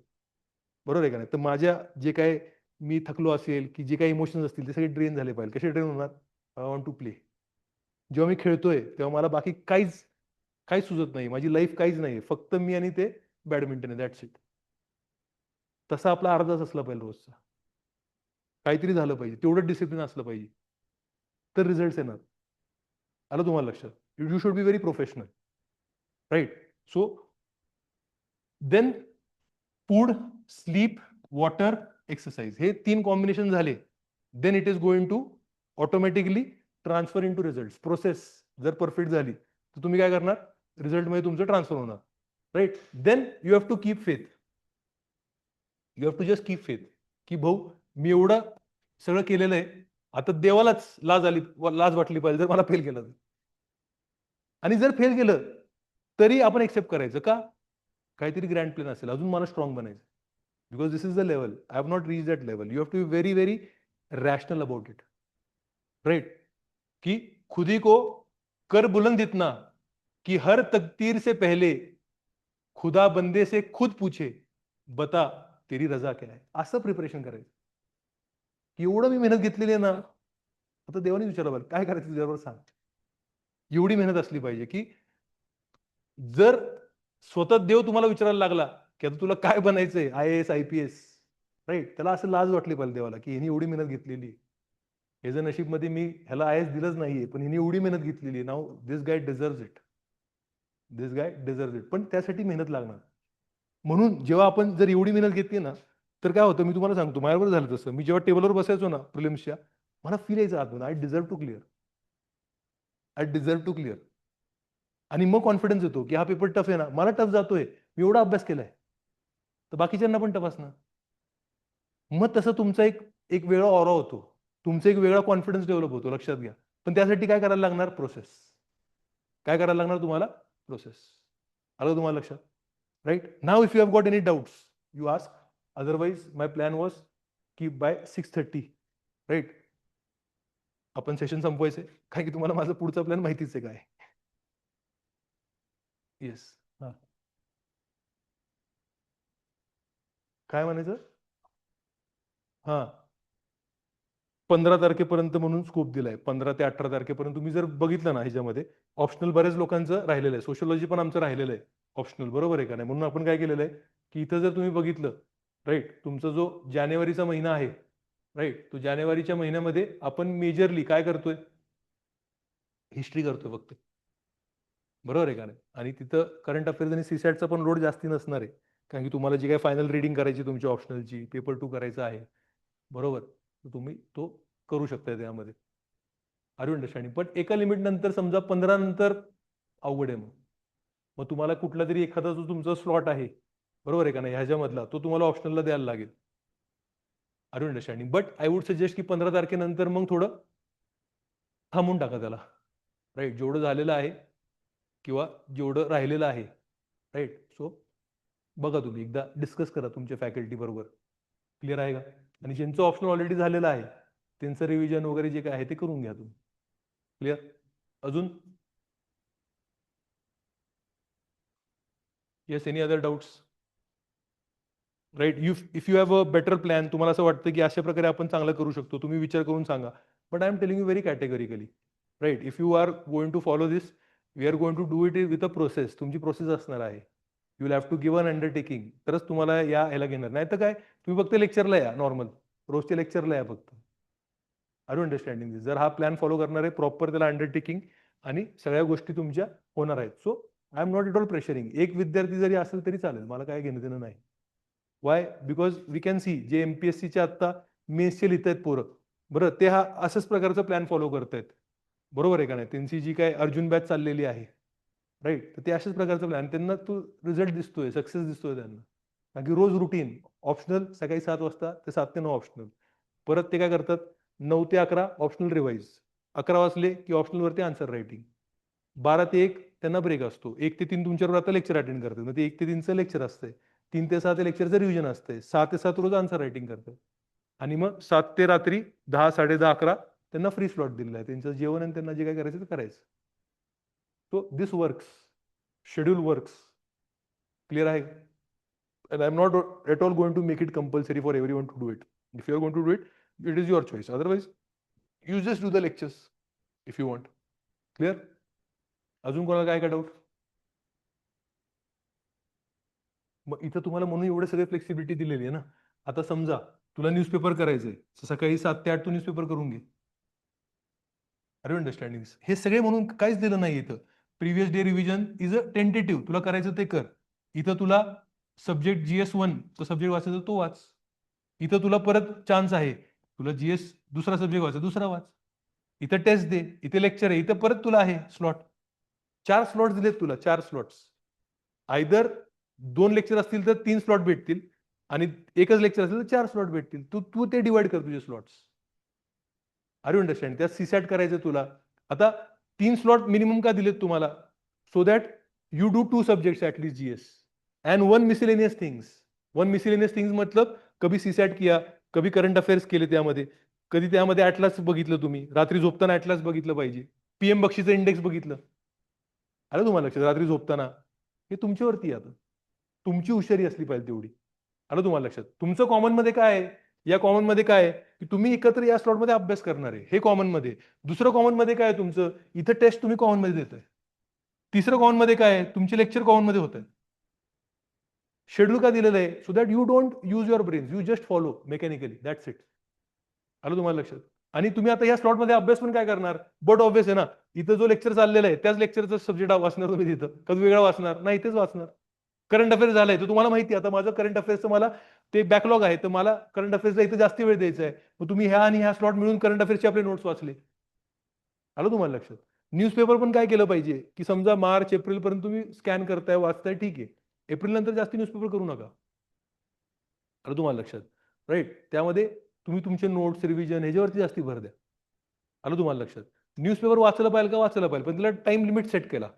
बरोबर आहे का नाही? तर माझ्या जे काही मी थकलो असेल, की जे काही इमोशन्स असतील, ते सगळे ड्रेन झाले पाहिजे. कसे ड्रेन होणार? I want to play. जेव्हा मी खेळतोय, तेव्हा मला बाकी काहीच सुचत नाही. माझी लाईफ काहीच नाही. फक्त मी आणि ते बॅडमिंटन आहे. That's it. तसा आपला अर्धा तास असला पाहिजे रोजचा. काहीतरी झालं पाहिजे. तेवढं डिसिप्लिन असलं पाहिजे. तर रिझल्ट्स येणार. आलं तुम्हाला लक्षात? You should be very professional. Right? So then food, sleep, water, exercise हे 3 कॉम्बिनेशन झाले. Then it is going to automatically transfer into results. Process जर परफेक्ट झाली, तर तुम्ही काय करणार? रिझल्टमध्ये तुमचं ट्रान्सफर होणार. Right? Then you have to keep faith. You have to just keep faith, की भाऊ मी एवढं सगळं केलेलं आहे. आता देवालाच लाज वाटली पाहिजे जर मला फेल केलं तर. आणि जर फेल केलं, तरी आपण एक्सेप्ट करायचं. का? काहीतरी ग्रँड प्लॅन असेल. अजून मला स्ट्राँग बनायचं. Because this is the level. I have not reach that level. You have to be very, very rational about it. Right? कि खुद ही को कर बुलंद इतना कि हर तकदीर से पहले खुदा बंदे से खुद पूछे, बता तेरी रजा क्या है? असं प्रिपरेशन करायचं. एवढं मी मेहनत घेतलेली आहे ना, आता देवाने विचारलं बरं, काय करायचं तुझ्याबरोबर सांग. एवढी मेहनत असली पाहिजे, की जर स्वतः देव तुम्हाला विचारायला लागला, की आता तुला काय बनायचंय? IAS, IPS. राइट? त्याला असं लाज वाटली पाहिजे देवाला, की ह्याने एवढी मेहनत घेतलेली. ह्याच्या नशीबमध्ये मी ह्याला आय-ए-एस दिलंच नाहीये, पण हिने एवढी मेहनत घेतलेली आहे. Now this guy deserves it. This guy deserves it. पण त्यासाठी मेहनत लागणार. म्हणून जेव्हा आपण जर एवढी मेहनत घेतली ना, तर काय होतं मी तुम्हाला सांगतो, माझ्याबरोबर झालं तसं. मी जेव्हा टेबलवर बसायचो ना प्रिलिम्सच्या, मला फील यायचं आतून, I deserve to clear. I deserve to clear. आणि मग कॉन्फिडन्स येतो, की हा पेपर टफ आहे ना. मला टफ जातोय. मी एवढा अभ्यास केलाय. तर बाकीच्यांना पण टफ असणार. मग तसं तुमचा एक एक वेगळा ऑरा होतो. तुमचा एक वेगळा कॉन्फिडन्स डेव्हलप होतो, लक्षात घ्या. पण त्यासाठी काय करायला लागणार? प्रोसेस. काय करायला लागणार तुम्हाला? प्रोसेस. आलं तुम्हाला लक्षात? Right. Now if you have got any doubts you ask, otherwise my plan was की बाय 6:30 राईट आपण सेशन संपवायचंय, कारण की तुम्हाला माझा पुढचा प्लॅन माहितीच आहे काय. येस. हा, काय म्हणायचं? हा, 15 तारखेपर्यंत म्हणून स्कोप दिलाय. 15 ते 18 तारखेपर्यंत तुम्ही जर बघितलं ना ह्याच्यामध्ये ऑप्शनल बऱ्याच लोकांचं राहिलेलं आहे. सोशियोलॉजी पण आमचं राहिलेलं आहे ऑप्शनल, बरोबर आहे का नाही? म्हणून आपण काय केलेलं आहे की इथं जर तुम्ही बघितलं राईट, तुमचा जो जानेवारीचा महिना आहे राईट, तो जानेवारीच्या महिन्यामध्ये आपण मेजरली काय करतोय? हिस्ट्री करतोय फक्त, बरोबर आहे का नाही? आणि तिथं करंट अफेअर्स आणि सीसॅटचा पण लोड जास्ती नसणार आहे, कारण की तुम्हाला जी काही फायनल रीडिंग करायची तुमची ऑप्शनलची, पेपर 2 करायचा आहे, बरोबर? तर तुम्ही तो करू शकता त्यामध्ये. Are you understanding? पण एका लिमिट नंतर समजा 15 नंतर अवघड आहे. मग तुम्हाला कुठला तरी एखादा जो तुमचा स्लॉट आहे, बरोबर आहे का नाही, ह्याच्यामधला तो तुम्हाला ऑप्शनलला द्यायला लागेल. Are you understanding? But I would suggest की 15 तारखेनंतर मग थोडं थांबून टाका त्याला. राईट, जेवढं झालेलं आहे किंवा जेवढं राहिलेलं आहे राईट. सो बघा, तुम्ही एकदा डिस्कस करा तुमच्या फॅकल्टी बरोबर. क्लिअर आहे का? आणि ज्यांचं ऑप्शन ऑलरेडी झालेलं आहे त्यांचं रिव्हिजन वगैरे जे काय आहे ते करून घ्या तुम्ही. क्लिअर? अजून? Yes, any other doubts? Right, if you have a better plan, तुम्हाला असं वाटतं की अशा प्रकारे आपण चांगलं करू शकतो, तुम्ही विचार करून सांगा. But I am telling you very categorically right, if you are going to follow this, we are going to do it with a process. तुमची प्रोसेस असणार आहे. You will have to give an undertaking, तरच तुम्हाला ह्याला घेणार. नाही तर काय, तुम्ही फक्त लेक्चरला या, नॉर्मल रोजच्या लेक्चरला या फक्त. आर यू अंडरस्टँडिंग दिस? जर हा प्लॅन फॉलो करणार आहे प्रॉपर, त्याला अंडरटेकिंग आणि सगळ्या गोष्टी तुमच्या होणार आहेत. So I am not it all pressuring. एक विद्यार्थी जरी असेल तरी चालेल, मला काय घेणं देणं नाही. Why? Because we can see जे एमपीएससीचे आता मेन्सचे लिहित आहेत पोरं, बरं, ते हा असंच प्रकारचा प्लॅन फॉलो करतायत, बरोबर आहे का नाही? त्यांची जी काय अर्जुन बॅच चाललेली आहे राईट, तर ते अशाच प्रकारचा प्लॅन, त्यांना तो रिझल्ट दिसतोय, सक्सेस दिसतोय त्यांना. कारण की रोज रुटीन ऑप्शनल, सकाळी 7 वाजता ते 7 ते 9 ऑप्शनल, परत ते काय करतात 9 ते 11 ऑप्शनल रिवाईज, 11 वाजले की ऑप्शनलवरती आन्सर रायटिंग, 12 ते 1 त्यांना ब्रेक असतो, 1 ते 3 तुमच्याबरोबर आता लेक्चर अटेंड करतात, मग ते 1 ते 3चं लेक्चर असतंय, 3 ते 6 ते लेक्चरचं रिव्हिजन असतंय, 6 ते 7 रोज आन्सर रायटिंग करतात, आणि मग 7 ते रात्री 10, 10:30, 11 त्यांना फ्री स्लॉट दिलेला आहे, त्यांचं जेवण आणि त्यांना जे काय करायचं ते करायचं. So this works, schedule works. Clear आहे? and I'm not at all going to make it compulsory for everyone to do it. If you're going to do it, it is your choice. Otherwise, you just do the lectures if you want. Clear? अजून कोणाला काय काय डाऊट? मग इथं तुम्हाला म्हणून एवढे सगळे फ्लेक्सिबिलिटी दिलेली आहे ना. आता समजा तुला न्यूजपेपर करायचंय, सकाळी 7 ते 8 तू न्यूजपेपर करून घे. Are you understanding? हे सगळे म्हणून काहीच दिलं नाही इथं. Previous day revision is a tentative, तुला करायचं ते कर. इथं तुला सब्जेक्ट GS1 तो सब्जेक्ट वाचायचा तो वाच. इथं तुला परत चान्स आहे, तुला GS दुसरा सब्जेक्ट वाचा, दुसरा वाच. इथं टेस्ट दे, इथे लेक्चर आहे, इथं परत तुला आहे स्लॉट. 4 स्लॉट दिलेत तुला, 4 स्लॉट्स. आयदर 2 लेक्चर असतील तर 3 स्लॉट भेटतील आणि एकच लेक्चर असेल तर 4 स्लॉट भेटतील. तू तू ते डिवाइड कर तुझे स्लॉट्स. Are you understand? त्यात सीसॅट करायचं तुला. आता 3 स्लॉट मिनिमम का दिलेत तुम्हाला? So that you do 2 subjects at least GS and 1 miscellaneous things. 1 miscellaneous things मतलब कभी सीसॅट किया, कभी करंट अफेअर्स केले त्यामध्ये, कधी त्यामध्ये ॲटलास बघितलं तुम्ही, रात्री झोपताना ॲटलास बघितलं पाहिजे, PM बक्षीचं इंडेक्स बघितलं. आलं तुम्हाला लक्षात? रात्री झोपताना हे तुमच्यावरती आहे आता. तुमची हुशारी असली पाहिजे तेवढी. आलं तुम्हाला लक्षात? तुमचं कॉमन मध्ये काय आहे? या कॉमन मध्ये काय आहे की तुम्ही एकत्र या स्लॉट मध्ये अभ्यास करणार आहे, हे कॉमन मध्ये. दुसरं कॉमन मध्ये काय आहे तुमचं? इथं टेस्ट तुम्ही कॉमन मध्ये देताय. तिसरं कॉमन मध्ये काय आहे? तुमचे लेक्चर कॉमन मध्ये होत आहेत. शेड्यूल का दिलेलं आहे? So that you don't use your brain, you just follow mechanically, that's it. आलं तुम्हाला लक्षात? आणि तुम्ही आता या स्लॉट मध्ये अभ्यास पण काय करणार? बट ऑब्विस आहे ना, इथं जो लेक्चर चाललेला आहे त्याच लेक्चरचा सब्जेक्ट वाचणार तुम्ही, तिथं कधी वेगळा वाचणार नाही, तेच वाचणार. करंट अफेअर्स झालंय तर तुम्हाला माहिती आहे, आता माझं करंट अफेअर्सचं मला ते बॅकलॉग आहे, तर मला करंट अफेअर्सला इथं जास्त वेळ द्यायचा आहे. मग तुम्ही ह्या आणि ह्या स्लॉट मिळून करंट अफेअर्सचे आपले नोट्स वाचले. आलं तुम्हाला लक्षात? न्यूजपेपर पण काय केलं पाहिजे की समजा मार्च एप्रिल पर्यंत तुम्ही स्कॅन करताय, वाचताय, ठीक आहे. एप्रिल नंतर जास्त न्यूजपेपर करू नका. आलं तुम्हाला लक्षात? राईट, त्यामध्ये तुम्ही तुमचे नोट्स रिव्हिजन ह्याच्यावरती जास्ती भर द्या. आलं तुम्हाला लक्षात? न्यूजपेपर वाचलं पाहिजे का? वाचलं पाहिजे, पण त्याला टाइम लिमिट सेट केला.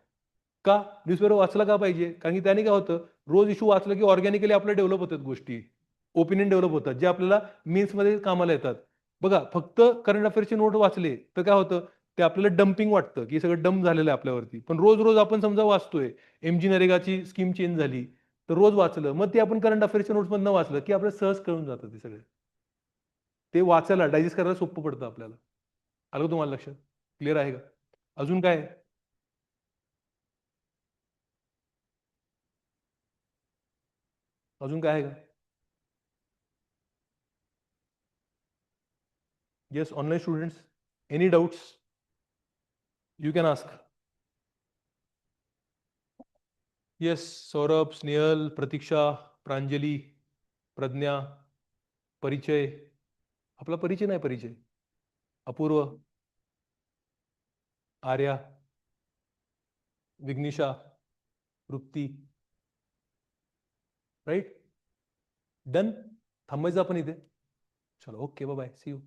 का न्यूजपेपर वाचला का पाहिजे? कारण की त्याने काय होतं, रोज इश्यू वाचलं की ऑर्गॅनिकली आपल्या डेव्हलप होतात गोष्टी. ओपिनियन डेव्हलप होतात, जे आपल्याला मेन्समध्ये कामाला येतात. बघा, फक्त करंट अफेअर्सचे नोट वाचले, तर काय होतं, ते आपल्याला डंपिंग वाटतं, की सगळं डंप झालेलं आहे आपल्यावरती. पण रोज-रोज आपण समजा वाचतोय, एम-जी नरेगाची स्कीम चेंज झाली, तर रोज वाचलं. मग ते आपण करंट अफेअर्सच्या नोट्समधनं वाचलं, की आपल्याला सहज कळून जातं ते सगळं. ते वाचायला, डायजेस्ट करायला सोपं पडतं आपल्याला. आलं का तुम्हाला लक्षात? क्लिअर आहे का? अजून काय? अजून काय आहे का? Yes, online students, any doubts? You can ask. Yes, Saurabh, Snehal, Pratiksha, Pranjali, Pragya, परिचय. आपला परिचय नाही परिचय. अपूर्व, आर्या, विघ्निशा, तृप्ती. राईट? डन? थांबायचं आपण इथे. चलो, okay, bye bye, see you.